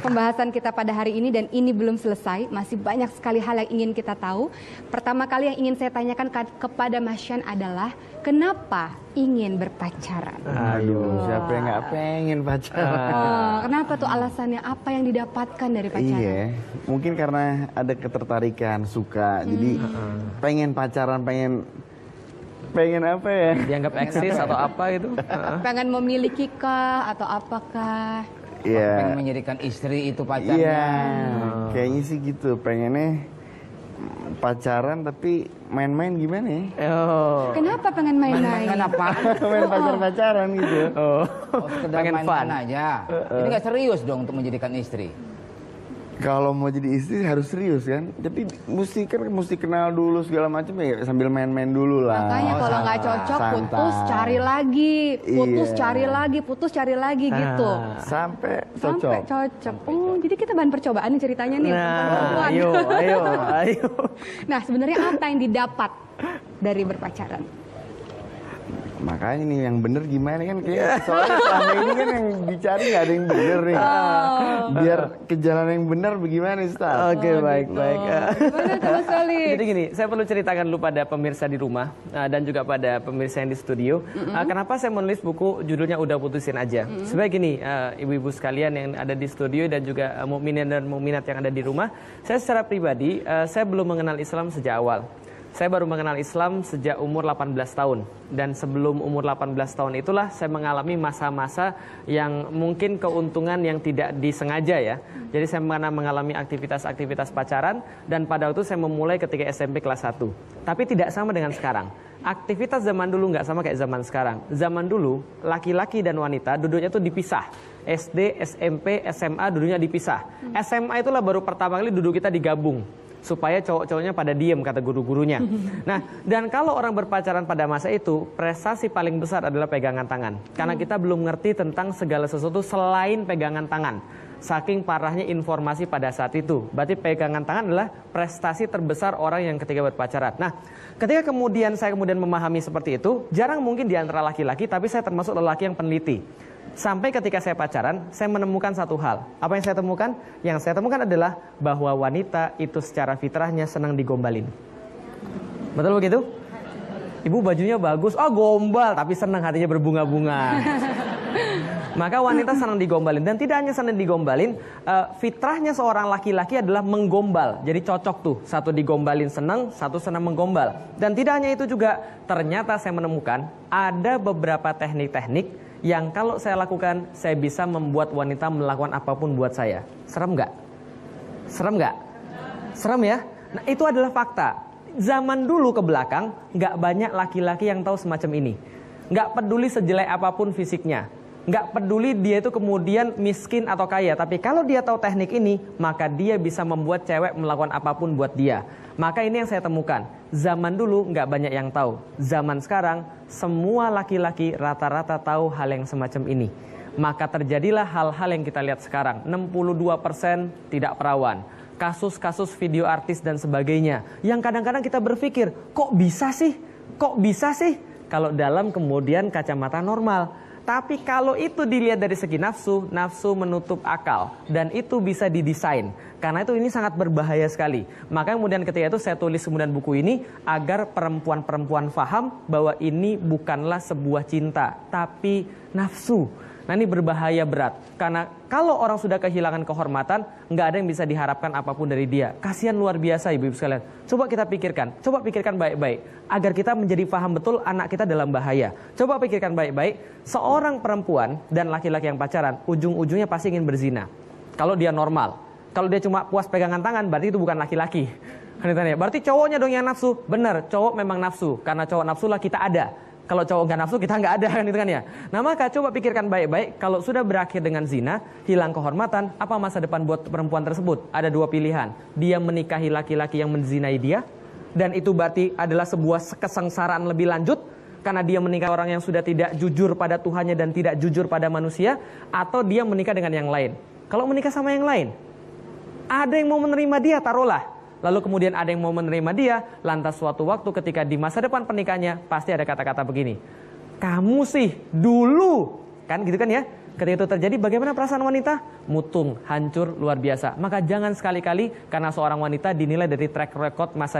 pembahasan kita pada hari ini, dan ini belum selesai, masih banyak sekali hal yang ingin kita tahu. Pertama kali yang ingin saya tanyakan kepada Mas Syan adalah, kenapa ingin berpacaran? Aduh, siapa yang nggak pengen pacaran? Kenapa tuh alasannya? Apa yang didapatkan dari pacaran? Iya, mungkin karena ada ketertarikan, suka, jadi pengen pacaran, pengen apa ya? Dianggap eksis atau apa gitu? Pengen memiliki kah atau apakah? Iya. Pengen menjadikan istri itu pacarnya. Iya, kayaknya sih gitu. Pengennya pacaran tapi main-main gimana ya? Oh. Kenapa pengen main-main? Main apa? Main pacar-pacaran gitu. Oh, sekedar Pengen main-main fun. aja. Ini nggak serius dong untuk menjadikan istri. Kalau mau jadi istri harus serius kan. Tapi mesti kenal dulu segala macam ya, sambil main-main dulu lah. Makanya kalau nggak cocok, putus, cari lagi, putus, Iya. cari lagi, putus, cari lagi gitu. Sampai Sampai cocok. cocok. Oh, jadi kita bahan percobaan nih ceritanya nih. Nah, perempuan. ayo. Nah, sebenarnya apa yang didapat dari berpacaran? Makanya nih yang bener gimana kan, kayak soalnya selama ini kan yang dicari nggak ada yang bener nih. Biar ke jalan yang benar bagaimana Ustaz? Oke, baik. Gimana tuh Mas Walid? Jadi gini, saya perlu ceritakan dulu pada pemirsa di rumah dan juga pada pemirsa yang di studio. Kenapa saya menulis buku judulnya Udah Putusin Aja. Sebenarnya gini, ibu-ibu sekalian yang ada di studio dan juga mukminin dan mukminat yang ada di rumah, saya secara pribadi, saya belum mengenal Islam sejak awal. Saya baru mengenal Islam sejak umur 18 tahun. Dan sebelum umur 18 tahun itulah saya mengalami masa-masa yang mungkin keuntungan yang tidak disengaja ya. Jadi saya mengalami aktivitas-aktivitas pacaran, dan pada waktu saya memulai ketika SMP kelas 1. Tapi tidak sama dengan sekarang. Aktivitas zaman dulu nggak sama kayak zaman sekarang. Zaman dulu laki-laki dan wanita duduknya tuh dipisah. SD, SMP, SMA duduknya dipisah. SMA itulah baru pertama kali duduk kita digabung, supaya cowok-cowoknya pada diem, kata guru-gurunya. Nah, dan kalau orang berpacaran pada masa itu, prestasi paling besar adalah pegangan tangan. Karena kita belum ngerti tentang segala sesuatu selain pegangan tangan. saking parahnya informasi pada saat itu. Berarti pegangan tangan adalah prestasi terbesar orang yang ketika berpacaran. Nah, ketika saya kemudian memahami seperti itu, jarang mungkin di antara laki-laki, tapi saya termasuk lelaki yang peneliti. Sampai ketika saya pacaran, saya menemukan satu hal. Apa yang saya temukan? Yang saya temukan adalah bahwa wanita itu secara fitrahnya senang digombalin. Betul begitu? Ibu bajunya bagus, oh gombal, tapi senang hatinya berbunga-bunga. Maka wanita senang digombalin. Dan tidak hanya senang digombalin, fitrahnya seorang laki-laki adalah menggombal. Jadi cocok tuh, satu digombalin senang, satu senang menggombal. Dan tidak hanya itu juga, ternyata saya menemukan ada beberapa teknik-teknik yang kalau saya lakukan, saya bisa membuat wanita melakukan apapun buat saya. Serem nggak? Serem nggak? Serem ya? Nah, itu adalah fakta. Zaman dulu ke belakang, nggak banyak laki-laki yang tahu semacam ini. Nggak peduli sejelek apapun fisiknya. Nggak peduli dia itu kemudian miskin atau kaya. Tapi kalau dia tahu teknik ini, maka dia bisa membuat cewek melakukan apapun buat dia. Maka ini yang saya temukan. Zaman dulu nggak banyak yang tahu. Zaman sekarang, semua laki-laki rata-rata tahu hal yang semacam ini. Maka terjadilah hal-hal yang kita lihat sekarang. 62% tidak perawan. Kasus-kasus video artis dan sebagainya. Yang kadang-kadang kita berpikir, kok bisa sih? Kok bisa sih? Kalau dalam kemudian kacamata normal. Tapi kalau itu dilihat dari segi nafsu, nafsu menutup akal. Dan itu bisa didesain. Karena itu ini sangat berbahaya sekali. Maka kemudian ketika itu saya tulis kemudian buku ini, agar perempuan-perempuan paham bahwa ini bukanlah sebuah cinta, tapi nafsu. Nah ini berbahaya berat. Karena kalau orang sudah kehilangan kehormatan, nggak ada yang bisa diharapkan apapun dari dia. Kasihan luar biasa ibu-ibu sekalian. Coba kita pikirkan, baik-baik. Agar kita menjadi paham betul anak kita dalam bahaya. Coba pikirkan baik-baik, seorang perempuan dan laki-laki yang pacaran, ujung-ujungnya pasti ingin berzina. Kalau dia normal. Kalau dia cuma puas pegangan tangan, berarti itu bukan laki-laki. Berarti cowoknya dong yang nafsu. Benar, cowok memang nafsu. Karena cowok nafsu lah kita ada. Kalau cowok nggak nafsu kita nggak ada kan itu kan ya. Nah maka coba pikirkan baik-baik, kalau sudah berakhir dengan zina, hilang kehormatan, apa masa depan buat perempuan tersebut? Ada dua pilihan, dia menikahi laki-laki yang menzinai dia, dan itu berarti adalah sebuah kesengsaraan lebih lanjut, karena dia menikah orang yang sudah tidak jujur pada Tuhannya dan tidak jujur pada manusia, atau dia menikah dengan yang lain. Kalau menikah sama yang lain, ada yang mau menerima dia, taruhlah. Lalu kemudian ada yang mau menerima dia, lantas suatu waktu ketika di masa depan pernikahannya, pasti ada kata-kata begini. Kamu sih dulu, kan gitu kan ya. Ketika itu terjadi, bagaimana perasaan wanita? Mutung, hancur, luar biasa. Maka jangan sekali-kali karena seorang wanita dinilai dari track record masa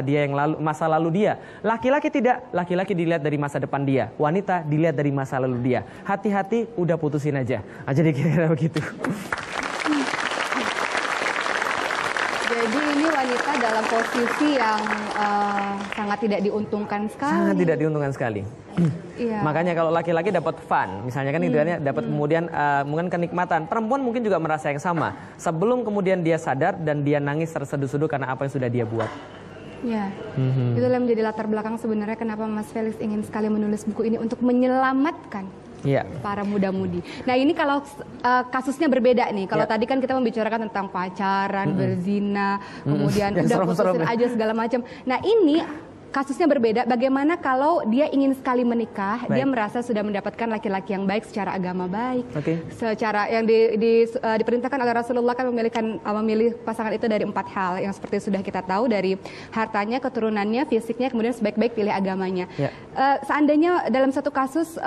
lalu dia. Laki-laki tidak, laki-laki dilihat dari masa depan dia. Wanita dilihat dari masa lalu dia. Hati-hati, udah putusin aja. Jadi kira-kira begitu. Jadi ini wanita dalam posisi yang sangat tidak diuntungkan sekali. Sangat tidak diuntungkan sekali. Iya. Makanya kalau laki-laki dapat fun, misalnya kan itu kan ya, dapat kemudian mungkin kenikmatan. Perempuan mungkin juga merasa yang sama. Sebelum kemudian dia sadar dan dia nangis terseduh-seduh karena apa yang sudah dia buat. Ya, itulah menjadi latar belakang sebenarnya kenapa Mas Felix ingin sekali menulis buku ini untuk menyelamatkan para muda-mudi. Nah ini kalau kasusnya berbeda nih. Kalau tadi kan kita membicarakan tentang pacaran, berzina, kemudian udah putusin aja segala macam. Nah ini kasusnya berbeda. Bagaimana kalau dia ingin sekali menikah, dia merasa sudah mendapatkan laki-laki yang baik secara agama baik, secara yang diperintahkan oleh Rasulullah kan memilih pasangan itu dari 4 hal yang seperti sudah kita tahu, dari hartanya, keturunannya, fisiknya, kemudian sebaik-baik pilih agamanya. Seandainya dalam satu kasus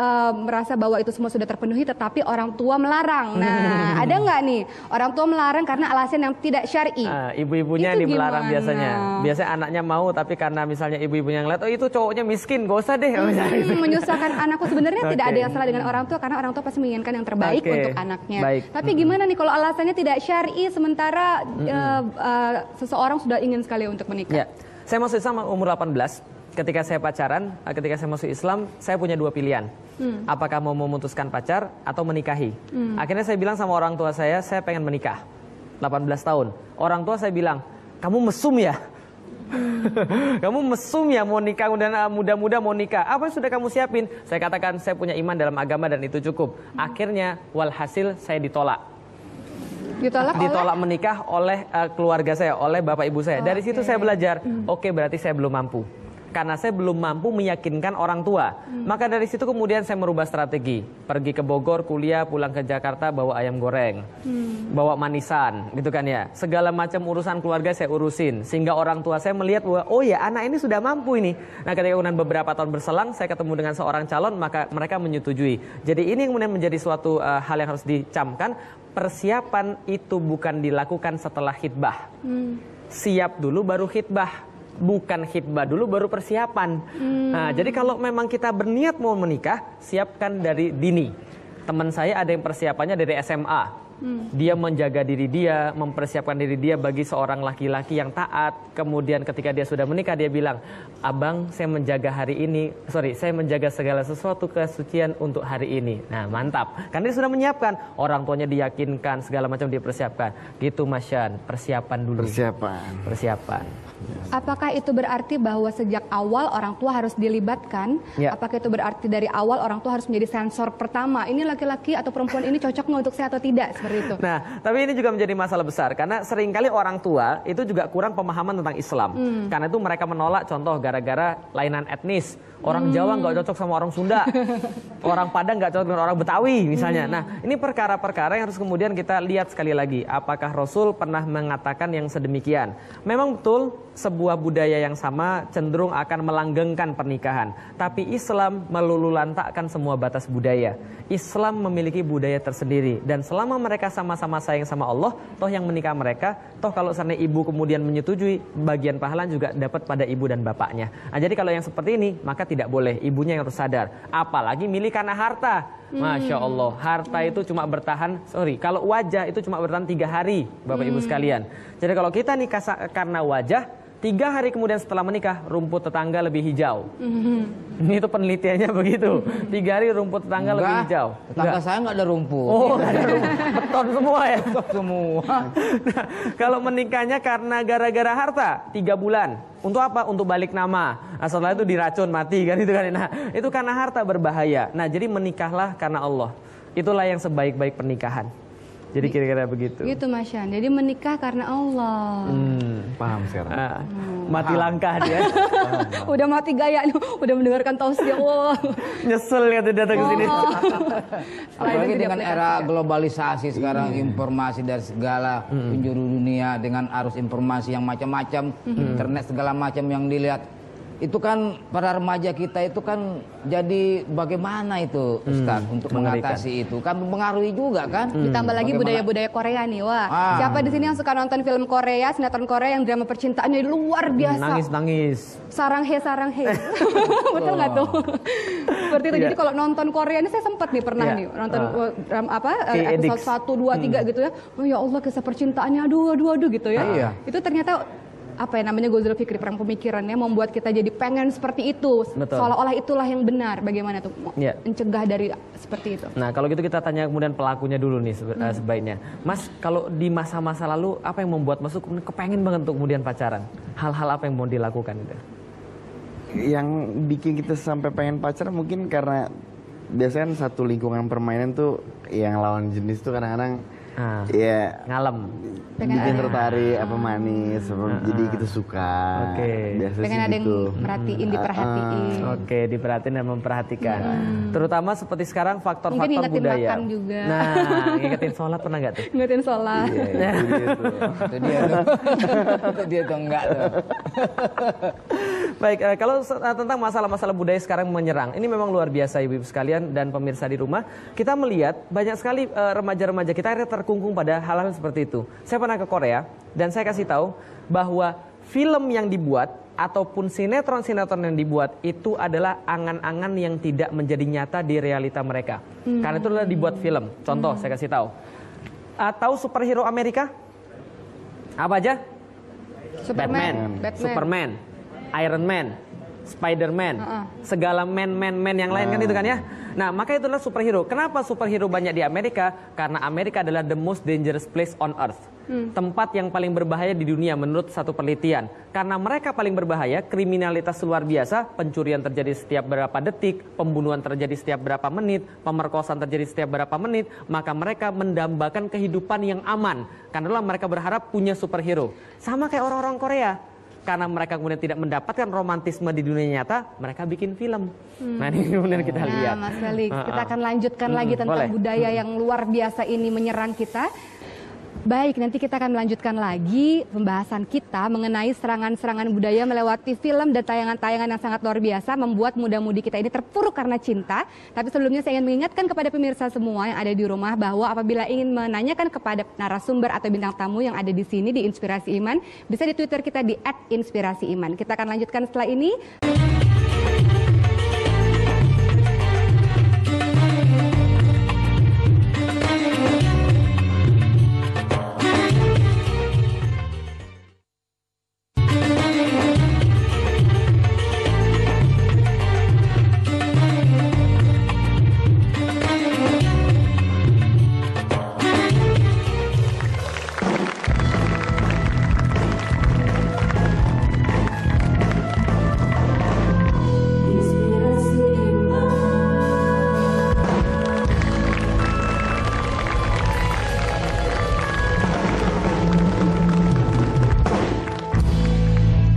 merasa bahwa itu semua sudah terpenuhi, tetapi orang tua melarang. Nah, ada nggak nih orang tua melarang karena alasan yang tidak syar'i? Ibu-ibunya yang melarang biasanya. Biasanya anaknya mau, tapi karena misalnya ibu-ibu yang lihat, oh itu cowoknya miskin, gak usah deh. Menyusahkan anakku. Sebenarnya tidak ada yang salah dengan orang tua, karena orang tua pasti menginginkan yang terbaik untuk anaknya. Tapi gimana nih kalau alasannya tidak syar'i, sementara seseorang sudah ingin sekali untuk menikah? Saya masuk Islam umur 18. Ketika saya pacaran, ketika saya masuk Islam, saya punya 2 pilihan. Apakah mau memutuskan pacar atau menikahi. Akhirnya saya bilang sama orang tua saya pengen menikah. 18 tahun. Orang tua saya bilang, kamu mesum ya? Kamu mesum ya mau nikah, dan muda-muda mau nikah. Apa yang sudah kamu siapin? Saya katakan saya punya iman dalam agama dan itu cukup. Akhirnya walhasil saya ditolak. Ditolak menikah oleh keluarga saya, oleh bapak ibu saya. Dari situ saya belajar, oke berarti saya belum mampu. karena saya belum mampu meyakinkan orang tua. Maka dari situ kemudian saya merubah strategi. Pergi ke Bogor, kuliah, pulang ke Jakarta, bawa ayam goreng, bawa manisan, gitu kan ya. Segala macam urusan keluarga saya urusin. Sehingga orang tua saya melihat bahwa, oh ya anak ini sudah mampu ini. Nah ketika kemudian beberapa tahun berselang, saya ketemu dengan seorang calon, maka mereka menyetujui. Jadi ini kemudian menjadi suatu hal yang harus dicamkan. Persiapan itu bukan dilakukan setelah khitbah. Siap dulu baru khitbah. Bukan khitbah dulu baru persiapan. Nah, jadi kalau memang kita berniat mau menikah, siapkan dari dini. Teman saya ada yang persiapannya dari SMA. Dia menjaga diri dia, mempersiapkan diri dia bagi seorang laki-laki yang taat. Kemudian ketika dia sudah menikah, dia bilang, abang saya menjaga saya menjaga segala sesuatu kesucian untuk hari ini. Nah mantap, karena dia sudah menyiapkan. Orang tuanya diyakinkan, segala macam dia persiapkan. Gitu Mas Syan, persiapan dulu. Persiapan. Apakah itu berarti bahwa sejak awal orang tua harus dilibatkan? Ya. Apakah itu berarti dari awal orang tua harus menjadi sensor pertama? Ini laki-laki atau perempuan ini cocok nggak untuk saya atau tidak? Seperti itu. Nah, tapi ini juga menjadi masalah besar karena seringkali orang tua itu juga kurang pemahaman tentang Islam. Karena itu mereka menolak, contoh gara-gara lainan etnis. Orang Jawa nggak cocok sama orang Sunda, orang Padang nggak cocok dengan orang Betawi misalnya. Nah, ini perkara-perkara yang harus kemudian kita lihat sekali lagi. Apakah Rasul pernah mengatakan yang sedemikian? Memang betul sebuah budaya yang sama cenderung akan melanggengkan pernikahan. Tapi Islam melululantakkan semua batas budaya. Islam memiliki budaya tersendiri. Dan selama mereka sama-sama sayang sama Allah, toh yang menikah mereka, toh kalau seandainya ibu kemudian menyetujui, bagian pahala juga dapat pada ibu dan bapaknya. Nah, jadi kalau yang seperti ini, maka tidak boleh, ibunya yang harus sadar. Apalagi milih karena harta. Masya Allah, harta itu cuma bertahan, kalau wajah itu cuma bertahan 3 hari, Bapak Ibu sekalian. Jadi kalau kita nikah karena wajah, 3 hari kemudian setelah menikah, rumput tetangga lebih hijau. Ini itu penelitiannya begitu. 3 hari rumput tetangga lebih hijau. Tetangga saya nggak ada rumput. Oh, nggak ada rumput. Beton semua ya? Beton semua. Nah, kalau menikahnya karena gara-gara harta, 3 bulan. Untuk apa? Untuk balik nama. Nah, setelah itu diracun, mati kan itu kan. Nah, itu karena harta berbahaya. Nah, jadi menikahlah karena Allah. Itulah yang sebaik-baik pernikahan. Jadi kira-kira begitu. Gitu Mas Syan. Jadi menikah karena Allah. Paham sekarang. Mati langkah dia. Udah mati gaya, udah mendengarkan tausiah. Wah. Nyesel ya datang ke sini. Apalagi dengan era globalisasi sekarang, informasi dari segala penjuru dunia dengan arus informasi yang macam-macam, internet segala macam yang dilihat. Itu kan para remaja kita itu kan jadi bagaimana itu Ustaz untuk mengatasi itu kan mempengaruhi juga kan. Ditambah lagi budaya-budaya Korea nih. Wah, siapa di sini yang suka nonton film Korea, sinetron Korea yang drama percintaannya luar biasa. Nangis-nangis. Sarang he. Betul nggak tuh? Seperti itu. Jadi kalau nonton Korea ini saya sempat nih pernah nih nonton episode 1, 2, 3 gitu ya. Oh ya Allah, kisah percintaannya aduh gitu ya. Itu ternyata namanya Ghazali Fikri, perang pemikirannya membuat kita jadi pengen seperti itu. Seolah-olah itulah yang benar. Bagaimana tuh mencegah dari seperti itu? Nah, kalau gitu kita tanya kemudian pelakunya dulu nih sebaiknya. Mas, kalau di masa-masa lalu apa yang membuat Mas kepengen banget untuk kemudian pacaran? Hal-hal apa yang mau dilakukan itu? Yang bikin kita sampai pengen pacaran mungkin karena biasanya kan satu lingkungan permainan tuh yang lawan jenis tuh kadang-kadang ya ngalem, bikin tertarik apa manis, jadi kita suka. Biasa pengen ada gitu. yang merhatiin, diperhatiin. Diperhatiin dan memperhatikan. Terutama seperti sekarang faktor-faktor ingetin budaya. makan juga. Nah, ingetin sholat pernah nggak tuh? Ingetin sholat. Iya, Itu dia tuh. Itu dia tuh enggak tuh. Baik, kalau tentang masalah-masalah budaya sekarang menyerang, ini memang luar biasa ibu-ibu sekalian dan pemirsa di rumah. Kita melihat banyak sekali remaja-remaja kita akhirnya terkungkung pada hal-hal seperti itu. Saya pernah ke Korea dan saya kasih tahu bahwa film yang dibuat ataupun sinetron-sinetron yang dibuat itu adalah angan-angan yang tidak menjadi nyata di realita mereka. Karena itu adalah dibuat film. Contoh saya kasih tahu. Tahu superhero Amerika? Apa aja? Superman, Superman, Iron Man, Spider-Man, segala man yang lain kan itu kan ya. Nah, maka itulah superhero. Kenapa superhero banyak di Amerika? Karena Amerika adalah the most dangerous place on earth. Tempat yang paling berbahaya di dunia menurut satu penelitian. Karena mereka paling berbahaya, kriminalitas luar biasa, pencurian terjadi setiap berapa detik, pembunuhan terjadi setiap berapa menit, pemerkosaan terjadi setiap berapa menit, maka mereka mendambakan kehidupan yang aman. Karena mereka berharap punya superhero. Sama kayak orang-orang Korea. karena mereka kemudian tidak mendapatkan romantisme di dunia nyata, mereka bikin film. Nah ini kemudian kita lihat. Mas Felix, kita akan lanjutkan lagi tentang boleh. budaya yang luar biasa ini menyerang kita. Baik, nanti kita akan melanjutkan lagi pembahasan kita mengenai serangan-serangan budaya melewati film dan tayangan-tayangan yang sangat luar biasa membuat muda-mudi kita ini terpuruk karena cinta. Tapi sebelumnya saya ingin mengingatkan kepada pemirsa semua yang ada di rumah bahwa apabila ingin menanyakan kepada narasumber atau bintang tamu yang ada di sini di Inspirasi Iman, bisa di Twitter kita di @inspirasiiman. Kita akan lanjutkan setelah ini. Inspirasi Iman.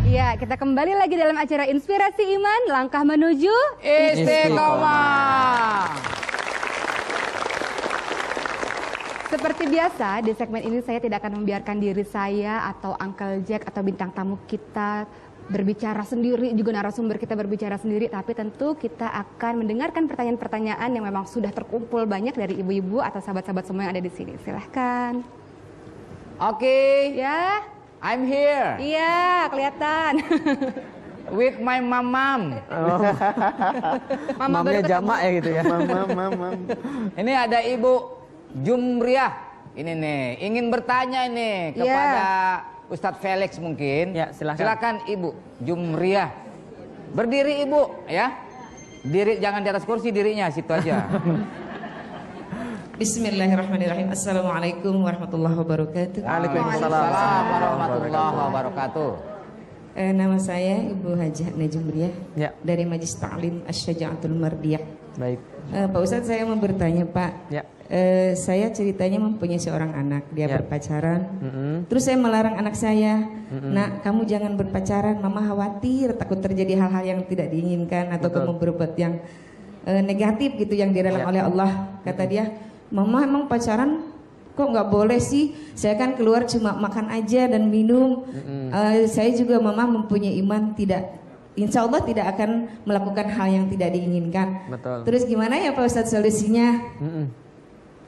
Ya, kita kembali lagi dalam acara Inspirasi Iman, langkah menuju Istiqomah. Seperti biasa, di segmen ini saya tidak akan membiarkan diri saya atau Uncle Jack atau bintang tamu kita berbicara sendiri, juga narasumber kita berbicara sendiri, tapi tentu kita akan mendengarkan pertanyaan-pertanyaan yang memang sudah terkumpul banyak dari ibu-ibu atau sahabat-sahabat semua yang ada di sini. Silahkan. Oke, Ya, I'm here iya kelihatan. with my mom. Mama Mamnya baru jamak ya gitu ya. Mam. Ini ada Ibu Jumriah. Ini nih, ingin bertanya ini Iya. kepada Ustadz Felix mungkin. Ya, silakan. Silakan Ibu Jumriah. Berdiri Ibu ya. Diri jangan di atas kursi, dirinya situ aja. Bismillahirrahmanirrahim. Assalamualaikum warahmatullahi wabarakatuh. Waalaikumsalam warahmatullahi wabarakatuh. Nama saya Ibu Hajah Najumriyah Ya. dari Majlis Ta'lim Asy-Syaja'atul Mardiyah. Baik. Pak Ustadz, saya mau bertanya Pak. Ya. Saya ceritanya mempunyai seorang anak, dia Ya. berpacaran. Terus saya melarang anak saya, nak kamu jangan berpacaran, mama khawatir takut terjadi hal-hal yang tidak diinginkan atau Betul. kamu berbuat yang negatif gitu yang dilarang Ya. oleh Allah. Kata dia, mama emang pacaran kok nggak boleh sih? Saya kan keluar cuma makan aja dan minum. Saya juga mama mempunyai iman tidak, insya Allah tidak akan melakukan hal yang tidak diinginkan. Betul. Terus gimana ya Pak Ustadz solusinya?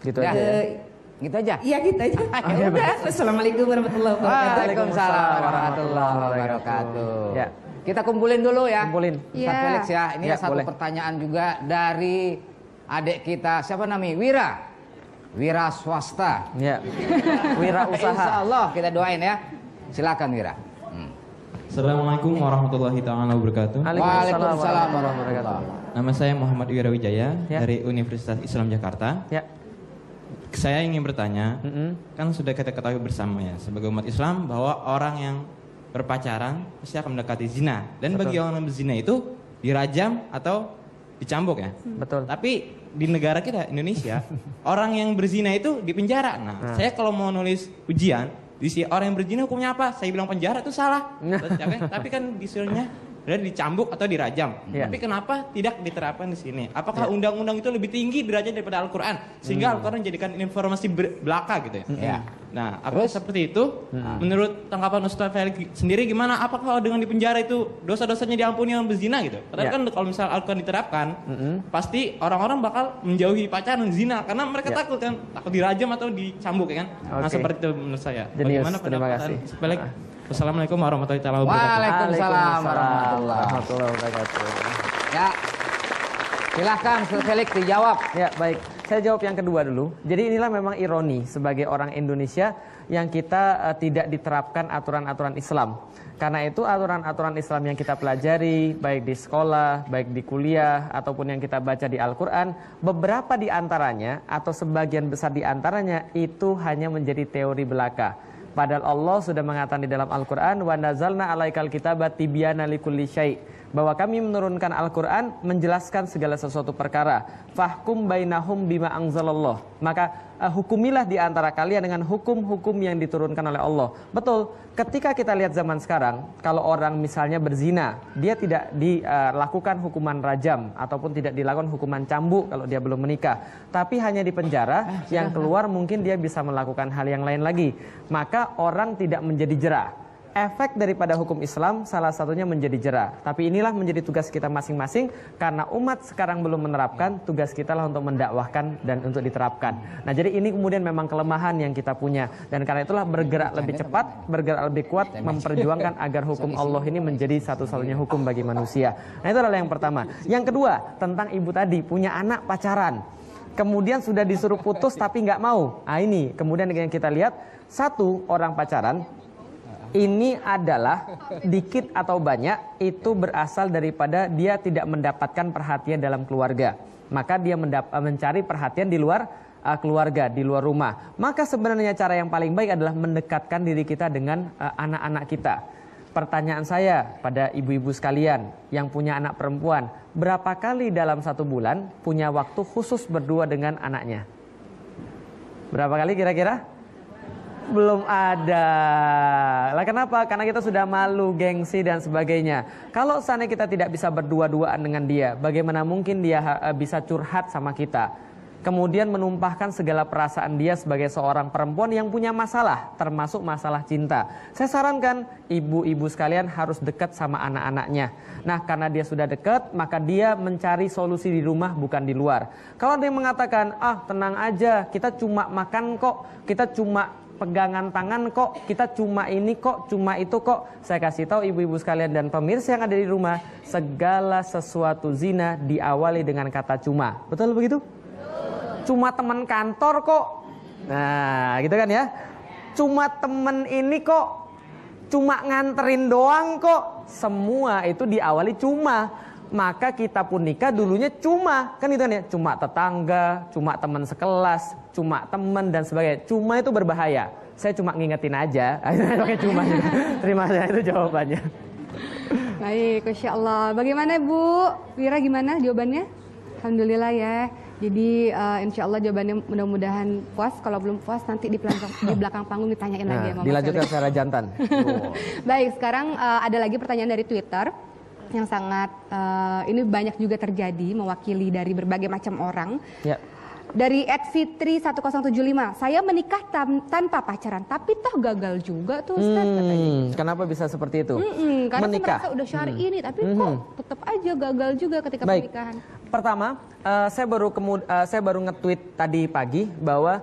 Gitu Ya. aja. Gitu aja. Iya gitu aja. Ya udah. Assalamualaikum warahmatullahi wabarakatuh. Waalaikumsalam warahmatullahi wabarakatuh. Ya. Kita kumpulin dulu ya. Kumpulin. Ustadz Ya. Felix ya. Ini Ya, satu boleh. pertanyaan juga dari adik kita. Siapa namanya? Wira swasta. Ya. Wira Insya usaha. Allah kita doain ya. Silakan Wira. Assalamualaikum warahmatullahi taala wabarakatuh. Waalaikumsalam warahmatullahi wabarakatuh. Nama saya Muhammad Wirawijaya Ya. dari Universitas Islam Jakarta. Ya. Saya ingin bertanya, kan sudah kita ketahui bersama ya sebagai umat Islam bahwa orang yang berpacaran pasti akan mendekati zina, dan bagi orang yang berzina itu dirajam atau dicambuk ya. Betul. Tapi di negara kita Indonesia orang yang berzina itu dipenjara. Nah, saya kalau mau nulis ujian diisi orang yang berzina hukumnya apa? Saya bilang penjara itu salah. Tapi kan disuruhnya udah dicambuk atau dirajam. Iya. Tapi kenapa tidak diterapkan di sini? Apakah undang-undang itu lebih tinggi derajat daripada Al-Qur'an sehingga Al-Qur'an dijadikan informasi belaka gitu ya? Ya. Nah, apakah seperti itu? Menurut tanggapan Ustaz Felix sendiri gimana? Apakah dengan dipenjara itu dosa-dosanya diampuni yang berzina gitu? Padahal Ya. kan kalau misal Al-Qur'an diterapkan, pasti orang-orang bakal menjauhi pacaran zina karena mereka takut kan, takut dirajam atau dicambuk ya kan? Nah, Oke. seperti itu menurut saya. Jenius, Bagaimana terima pendapat kasih. Ustaz Felix? Wassalamualaikum warahmatullahi wabarakatuh. Waalaikumsalam warahmatullahi wabarakatuh. Ya. Silahkan Ustaz Felix dijawab. Ya, baik. Saya jawab yang kedua dulu. Jadi inilah memang ironi sebagai orang Indonesia yang kita tidak diterapkan aturan-aturan Islam. Karena itu aturan-aturan Islam yang kita pelajari baik di sekolah, baik di kuliah ataupun yang kita baca di Al-Qur'an, beberapa di antaranya atau sebagian besar di antaranya itu hanya menjadi teori belaka. Padahal Allah sudah mengatakan di dalam Al-Qur'an, wa nazalna alaikal kitaba tibyana likulli syai', bahwa kami menurunkan Al-Qur'an menjelaskan segala sesuatu perkara. Fahkum bainahum bima anzalallah. Maka hukumilah di antara kalian dengan hukum-hukum yang diturunkan oleh Allah. Betul, ketika kita lihat zaman sekarang, kalau orang misalnya berzina, dia tidak dilakukan hukuman rajam ataupun tidak dilakukan hukuman cambuk kalau dia belum menikah, tapi hanya di penjara. Yang keluar mungkin dia bisa melakukan hal yang lain lagi, maka orang tidak menjadi jera. Efek daripada hukum Islam salah satunya menjadi jera. Tapi inilah menjadi tugas kita masing-masing, karena umat sekarang belum menerapkan, tugas kita lah untuk mendakwahkan dan untuk diterapkan. Nah, jadi ini kemudian memang kelemahan yang kita punya, dan karena itulah bergerak lebih cepat, bergerak lebih kuat, memperjuangkan agar hukum Allah ini menjadi satu-satunya hukum bagi manusia. Nah, itu adalah yang pertama. Yang kedua, tentang ibu tadi punya anak pacaran, kemudian sudah disuruh putus tapi nggak mau. Nah, ini kemudian yang kita lihat, satu orang pacaran ini adalah dikit atau banyak itu berasal daripada dia tidak mendapatkan perhatian dalam keluarga. Maka dia mencari perhatian di luar keluarga, di luar rumah. Maka sebenarnya cara yang paling baik adalah mendekatkan diri kita dengan anak-anak kita. Pertanyaan saya pada ibu-ibu sekalian yang punya anak perempuan, berapa kali dalam 1 bulan punya waktu khusus berdua dengan anaknya? Berapa kali kira-kira? Belum ada. Lah kenapa? Karena kita sudah malu, gengsi dan sebagainya. Kalau seandainya kita tidak bisa berdua-duaan dengan dia, bagaimana mungkin dia bisa curhat sama kita? Kemudian menumpahkan segala perasaan dia sebagai seorang perempuan yang punya masalah, termasuk masalah cinta. Saya sarankan ibu-ibu sekalian harus dekat sama anak-anaknya. Nah, karena dia sudah dekat, maka dia mencari solusi di rumah, bukan di luar. Kalau ada yang mengatakan, tenang aja, kita cuma makan kok, kita cuma pegangan tangan kok, kita cuma ini kok, cuma itu kok. Saya kasih tahu ibu-ibu sekalian dan pemirsa yang ada di rumah, segala sesuatu zina diawali dengan kata cuma. Betul begitu? Cuma teman kantor kok. Nah, gitu kan ya. Cuma temen ini kok, cuma nganterin doang kok. Semua itu diawali cuma. Maka kita pun nikah dulunya cuma, kan itu kan ya, cuma tetangga, cuma teman sekelas, cuma teman dan sebagainya. Cuma itu berbahaya. Saya cuma ngingetin aja. Pakai cuma. Terima kasih, itu jawabannya. Baik, Masya Allah. Bagaimana Bu Wira, gimana jawabannya? Alhamdulillah ya. Jadi insya Allah jawabannya mudah-mudahan puas. Kalau belum puas nanti di belakang panggung ditanyain lagi ya Mama dilanjutkan Felix. secara jantan. Baik, sekarang ada lagi pertanyaan dari Twitter yang sangat ini banyak juga terjadi, mewakili dari berbagai macam orang. Ya. Dari @fitri1075, saya menikah tanpa pacaran, tapi toh gagal juga tuh Ustaz, katanya. Kenapa bisa seperti itu? Karena menikah. merasa udah syar'i ini, tapi kok tetap aja gagal juga ketika pernikahan. Pertama, saya baru nge-tweet tadi pagi bahwa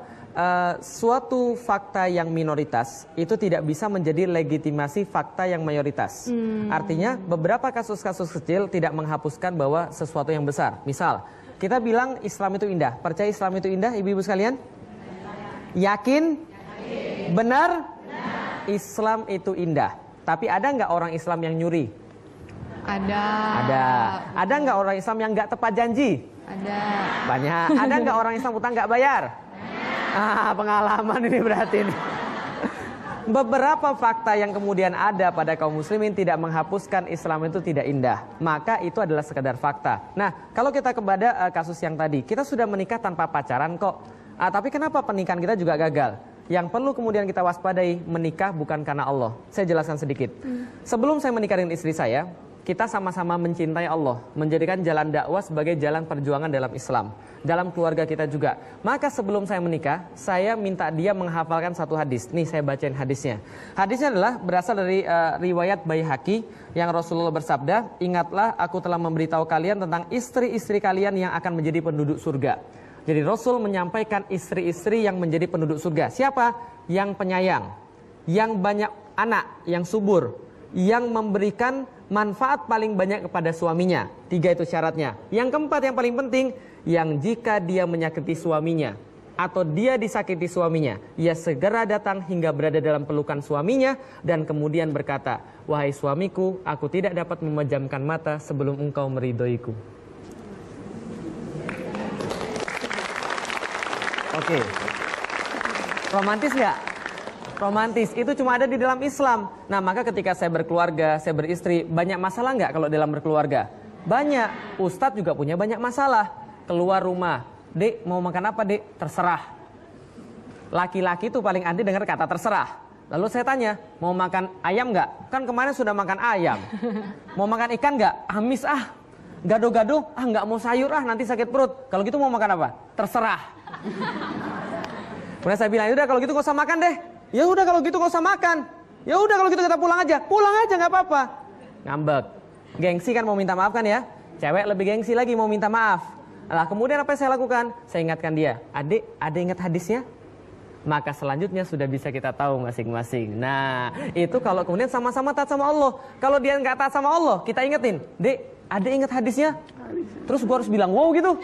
suatu fakta yang minoritas itu tidak bisa menjadi legitimasi fakta yang mayoritas. Artinya beberapa kasus-kasus kecil tidak menghapuskan bahwa sesuatu yang besar. Misal, kita bilang Islam itu indah. Percaya Islam itu indah, ibu-ibu sekalian? Yakin? Benar? Islam itu indah. Tapi ada nggak orang Islam yang nyuri? Ada. Ada nggak orang Islam yang nggak tepat janji? Ada. Banyak. Ada nggak orang Islam utang nggak bayar? Pengalaman ini berarti ini. Beberapa fakta yang kemudian ada pada kaum muslimin tidak menghapuskan Islam itu tidak indah. Maka itu adalah sekedar fakta. Nah, kalau kita kepada kasus yang tadi, kita sudah menikah tanpa pacaran kok. Tapi kenapa pernikahan kita juga gagal? Yang perlu kemudian kita waspadai, menikah bukan karena Allah. Saya jelaskan sedikit. Sebelum saya menikah dengan istri saya, kita sama-sama mencintai Allah, menjadikan jalan dakwah sebagai jalan perjuangan dalam Islam, dalam keluarga kita juga. Maka sebelum saya menikah, saya minta dia menghafalkan satu hadis. Nih saya bacain hadisnya. Hadisnya adalah berasal dari riwayat Baihaqi yang Rasulullah bersabda, ingatlah aku telah memberitahu kalian tentang istri-istri kalian yang akan menjadi penduduk surga. Jadi Rasul menyampaikan istri-istri yang menjadi penduduk surga. Siapa? Yang penyayang, yang banyak anak, yang subur, yang memberikan manfaat paling banyak kepada suaminya. 3 itu syaratnya. Yang keempat yang paling penting, yang jika dia menyakiti suaminya atau dia disakiti suaminya, ia segera datang hingga berada dalam pelukan suaminya dan kemudian berkata, wahai suamiku, aku tidak dapat memejamkan mata sebelum engkau meridhoiku. Oke. Romantis nggak? Romantis, itu cuma ada di dalam Islam. Nah, maka ketika saya berkeluarga, saya beristri, banyak masalah nggak kalau dalam berkeluarga? Banyak. Ustadz juga punya banyak masalah. Keluar rumah, Dek mau makan apa Dek? Terserah. Laki-laki itu paling anti dengar kata terserah. Lalu saya tanya, mau makan ayam nggak? Kan kemarin sudah makan ayam. Mau makan ikan nggak? Amis ah. Gado-gado, ah nggak mau sayur ah, nanti sakit perut. Kalau gitu mau makan apa? Terserah. Kemudian saya bilang, udah kalau gitu nggak usah makan deh. Ya udah kalau gitu nggak usah makan. Ya udah kalau gitu kita pulang aja nggak apa-apa. Ngambek. Gengsi kan mau minta maaf kan ya? Cewek lebih gengsi lagi mau minta maaf. Nah kemudian apa yang saya lakukan? Saya ingatkan dia, adik, ada ingat hadisnya? Maka selanjutnya sudah bisa kita tahu masing-masing. Nah itu kalau kemudian sama-sama taat sama Allah. Kalau dia nggak taat sama Allah, kita ingetin, Dek, ada ingat hadisnya? Terus gua harus bilang wow gitu.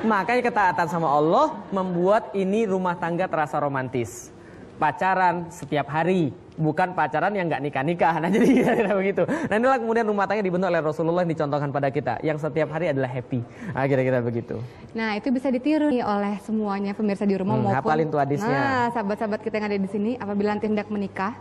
Makanya ketaatan sama Allah membuat ini rumah tangga terasa romantis. Pacaran setiap hari, bukan pacaran yang nggak nikah-nikah. Nah jadi kira-kira begitu. Nah inilah kemudian rumah tangga dibentuk oleh Rasulullah yang dicontohkan pada kita, yang setiap hari adalah happy. Nah kira-kira begitu. Nah itu bisa ditiru nih oleh semuanya pemirsa di rumah maupun. Hafalin tuh hadisnya. Nah sahabat-sahabat kita yang ada di sini, apabila nanti hendak menikah,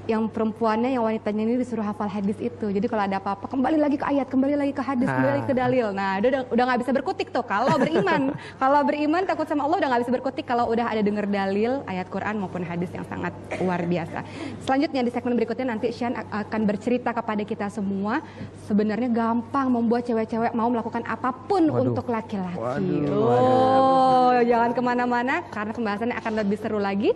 yang perempuannya, yang wanitanya ini disuruh hafal hadis itu. Jadi kalau ada apa-apa, kembali lagi ke ayat, kembali lagi ke hadis, kembali lagi ke dalil. Nah, udah nggak bisa berkutik tuh kalau beriman. Kalau beriman takut sama Allah udah nggak bisa berkutik kalau udah ada dengar dalil, ayat Quran maupun hadis yang sangat luar biasa. Selanjutnya di segmen berikutnya nanti Shan akan bercerita kepada kita semua sebenarnya gampang membuat cewek-cewek mau melakukan apapun untuk laki-laki. Oh, jangan kemana-mana karena pembahasannya akan lebih seru lagi.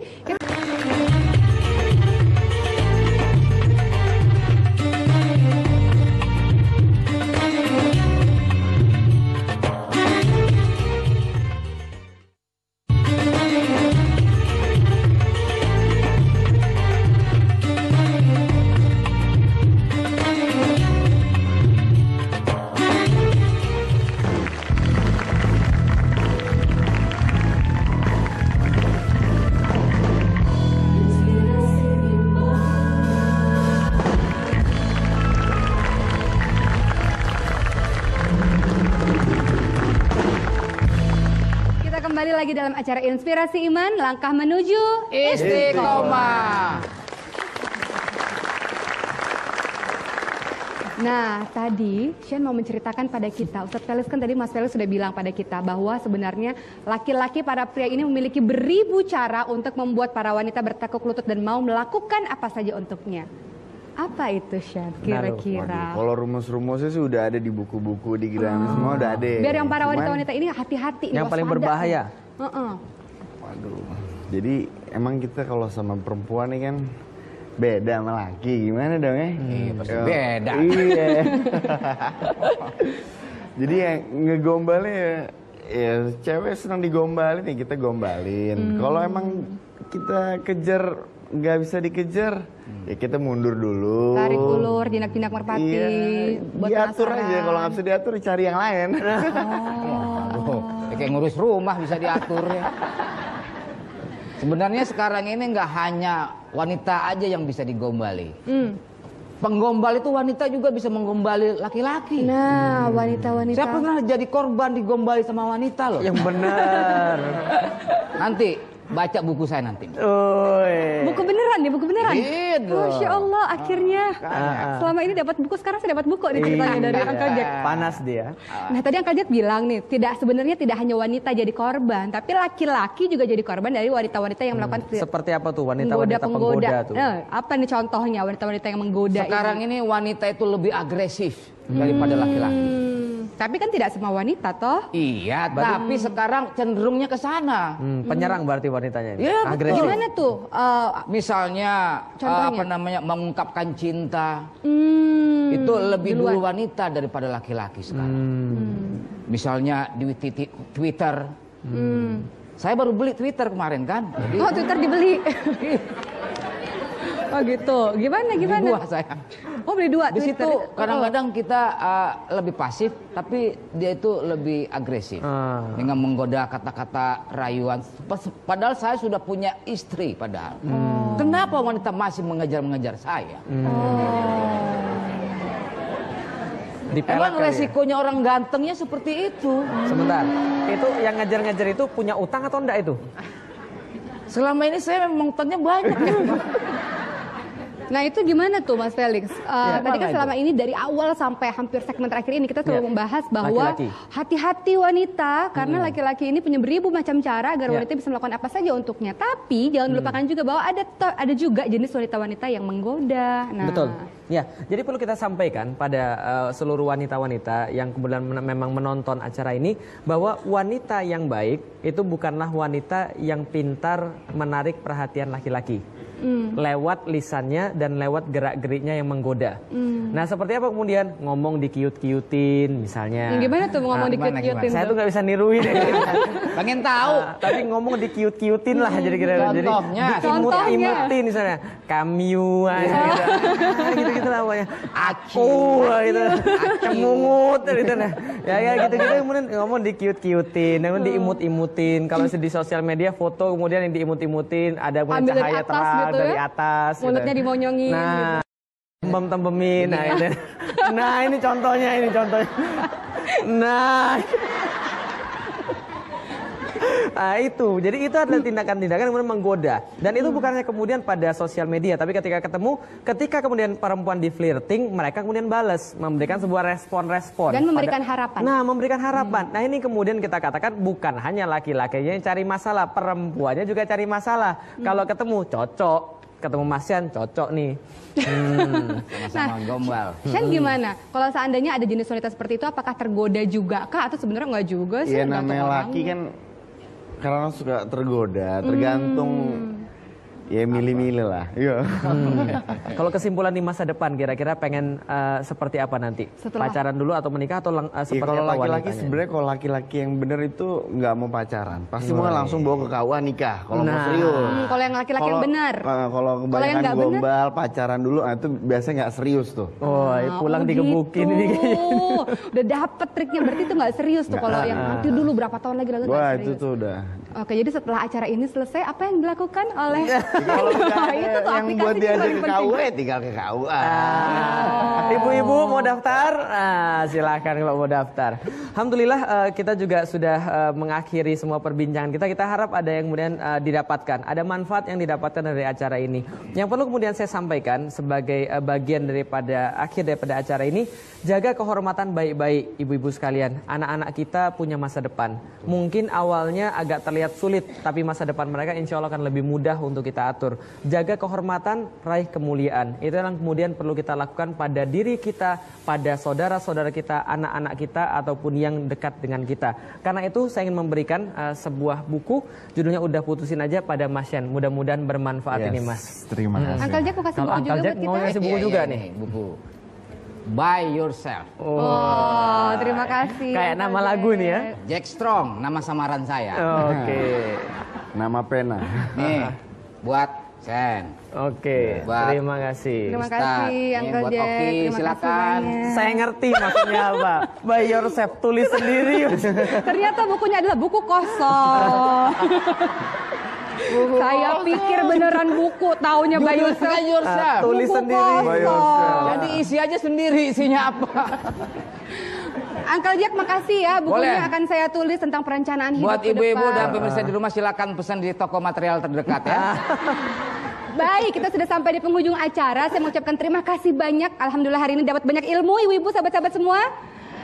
Kembali lagi dalam acara Inspirasi Iman, langkah menuju Istiqomah. Nah, tadi Shan mau menceritakan pada kita, Ustadz Felix kan tadi Mas Felix sudah bilang pada kita bahwa sebenarnya laki-laki para pria ini memiliki beribu cara untuk membuat para wanita bertekuk lutut dan mau melakukan apa saja untuknya. Apa itu Shan kira-kira? Kalau rumus-rumusnya sih udah ada di buku-buku, di Grammy semua udah ada. Biar yang para wanita-wanita ini hati-hati. Yang paling berbahaya. Waduh. Jadi emang kita kalau sama perempuan nih kan beda sama laki, gimana dong ya? Iya pasti beda. Iya. Jadi yang ngegombalnya ya cewek senang digombalin ya kita gombalin. Kalau emang kita kejar nggak bisa dikejar, ya kita mundur dulu. Tarik ulur, jinak-jinak merpati. Iya, buat diatur penasaran. aja. Kalau nggak bisa diatur, cari yang lain. Oh, kayak ngurus rumah bisa diatur ya. Sebenarnya sekarang ini nggak hanya wanita aja yang bisa digombali. Penggombal itu wanita juga bisa menggombali laki-laki. Nah, wanita-wanita. Saya pernah jadi korban digombali sama wanita loh. Yang benar. Nanti baca buku saya nanti. Buku beneran nih, buku beneran. Gitu. Masya Allah, akhirnya selama ini dapat buku, sekarang saya dapat buku nih ceritanya dari Uncle Jack. Panas dia. Nah tadi Uncle Jack bilang nih, sebenarnya tidak hanya wanita jadi korban, tapi laki-laki juga jadi korban dari wanita-wanita yang melakukan Seperti apa tuh wanita-wanita penggoda tuh? Apa nih contohnya wanita-wanita yang menggoda Sekarang ini wanita itu lebih agresif daripada laki-laki. Tapi kan tidak semua wanita toh. Iya, tapi sekarang cenderungnya ke sana. Penyerang berarti wanitanya ini. Iya, Agresif. Gimana tuh? Misalnya Contohnya? mengungkapkan cinta. Itu lebih dulu wanita daripada laki-laki sekarang. Misalnya di Twitter. Saya baru beli Twitter kemarin kan. Jadi, Oh Twitter dibeli. Oh gitu. Gimana? beli dua saya. Oh beli dua Di Twitter. situ kadang-kadang kita lebih pasif, tapi dia itu lebih agresif dengan menggoda kata-kata rayuan. Padahal saya sudah punya istri padahal. Kenapa wanita masih mengejar-mengejar saya? Dipelak Emang kali ya? resikonya orang gantengnya seperti itu. Sebentar. Itu yang ngejar-ngejar itu punya utang atau enggak itu? Selama ini saya memang utangnya banyak ya. Nah itu gimana tuh Mas Felix? Tadi kan Mana selama ini dari awal sampai hampir segmen terakhir ini kita selalu membahas bahwa Laki-laki. hati-hati wanita karena laki-laki ini punya beribu macam cara agar wanita bisa melakukan apa saja untuknya. Tapi jangan lupakan juga bahwa ada juga jenis wanita-wanita yang menggoda. Nah, Betul. Ya, jadi perlu kita sampaikan pada seluruh wanita-wanita yang kemudian memang menonton acara ini bahwa wanita yang baik itu bukanlah wanita yang pintar menarik perhatian laki-laki. Lewat lisannya dan lewat gerak-geriknya yang menggoda. Nah, seperti apa kemudian ngomong dikiut-kiutin misalnya. Yang gimana tuh ngomong dikit-kiutin Saya tuh? tuh nggak bisa niruin. Pengen tahu. Tapi ngomong dikiut-kiutin lah jadi kira-kira. Jadi Contohnya? diimut-imutin misalnya. Kamyu gitu lah pokoknya. Aku gitu. Cemungut gitu nah. Ya gitu-gitu kemudian ngomong dikiut-kiutin, kemudian diimut-imutin. Kalau di sosial media foto kemudian yang diimut-imutin, ada Ambil dari cahaya atas terang gitu dari ya? atas. Mulutnya dimonyongin Nah, gitu. tembem-tembemin. Nah, ini contohnya. Nah. Nah itu, jadi itu adalah tindakan-tindakan yang kemudian menggoda. Dan itu bukannya kemudian pada sosial media, tapi ketika kemudian perempuan di flirting, mereka kemudian balas, memberikan sebuah respon-respon. Dan memberikan harapan. Nah, memberikan harapan. Nah ini kemudian kita katakan bukan hanya laki-lakinya yang cari masalah, perempuannya juga cari masalah. Kalau ketemu cocok, ketemu Mas Yan cocok nih. Sama-sama gombal. Shen gimana? Kalau seandainya ada jenis wanita seperti itu, apakah tergoda juga kah? Atau sebenarnya nggak juga sih? Iya tergantung namanya orang. laki kan karena suka tergoda, tergantung ya milih-milih lah. Iya. Kalau kesimpulan di masa depan kira-kira pengen seperti apa nanti? Setelah- Pacaran dulu atau menikah atau Ya, seperti kalau apa laki-laki wanitanya? sebenarnya kalau laki-laki yang bener itu nggak mau pacaran, pasti mau langsung bawa ke KUA nikah. Kalau mau serius. Kalau yang laki-laki yang benar. Kalau yang kebanyakan nggak benar? gombal pacaran dulu, itu biasanya nggak serius tuh. Oh, pulang digebukin ini kayaknya. Udah dapet triknya, berarti itu nggak serius tuh. Kalau yang nanti dulu berapa tahun lagi nggak Wah serius. itu tuh udah. Oke, jadi setelah acara ini selesai, apa yang dilakukan oleh Kalau nggak itu ada tuh yang aplikasi buat diajak paling ke penting. KUA, tinggal ke KUA. Ibu-ibu mau daftar? Silakan kalau mau daftar. Alhamdulillah kita juga sudah mengakhiri semua perbincangan kita. Kita harap ada yang kemudian didapatkan, ada manfaat yang didapatkan dari acara ini. Yang perlu kemudian saya sampaikan sebagai bagian daripada acara ini, jaga kehormatan baik-baik ibu-ibu sekalian. Anak-anak kita punya masa depan. Mungkin awalnya agak terlihat sulit, tapi masa depan mereka insya Allah akan lebih mudah untuk kita atur. Jaga kehormatan, raih kemuliaan. Itu yang kemudian perlu kita lakukan pada diri kita, pada saudara-saudara kita, anak-anak kita, ataupun yang dekat dengan kita. Karena itu saya ingin memberikan sebuah buku, judulnya Udah Putusin Aja pada Mas Yan. Mudah-mudahan bermanfaat ini Mas. Terima kasih. Uncle Jack mau kasih Kalau buku Uncle juga Jack buat kita? mau kasih buku juga nih. Buku. By Yourself. Oh, terima kasih. Kayak Uncle nama lagu Jack. nih ya. Jack Strong, nama samaran saya. Oke. Nama pena. Nih, buat Sen. Oke, Buat- terima kasih. Terima Ustaz, kasih ini Uncle buat Jack. Oki, Terima silakan. kasih banyak. Saya ngerti maksudnya apa. By yourself, tulis sendiri. Ternyata bukunya adalah buku kosong. Saya pikir beneran buku, taunya By Yourself. By Yourself. Tulis Buku sendiri. By yourself. kosong. Jadi isi aja sendiri isinya apa. Uncle Jack makasih ya, bukunya Boleh. akan saya tulis tentang perencanaan hidup Buat ke ibu-ibu depan. dan pemirsa di rumah silakan pesan di toko material terdekat ya. Baik, kita sudah sampai di penghujung acara. Saya mengucapkan terima kasih banyak. Alhamdulillah hari ini dapat banyak ilmu, ibu-ibu, sahabat-sahabat semua.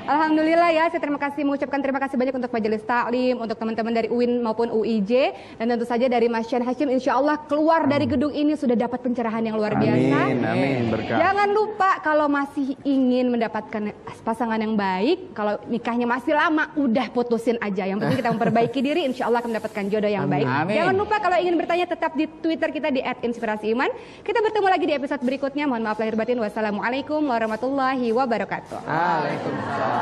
Alhamdulillah ya, saya mengucapkan terima kasih banyak untuk Majelis Taklim, untuk teman-teman dari UIN maupun UIJ, dan tentu saja dari Mas Yan Hashim. Insya Allah keluar dari gedung ini sudah dapat pencerahan yang luar biasa. Amin, berkah. Jangan lupa kalau masih ingin mendapatkan pasangan yang baik, kalau nikahnya masih lama, udah putusin aja. Yang penting kita memperbaiki diri, insya Allah akan mendapatkan jodoh yang baik. Amin. Jangan lupa kalau ingin bertanya tetap di Twitter kita di @inspirasiiman. Kita bertemu lagi di episode berikutnya. Mohon maaf lahir batin. Wassalamualaikum warahmatullahi wabarakatuh. Waalaikumsalam.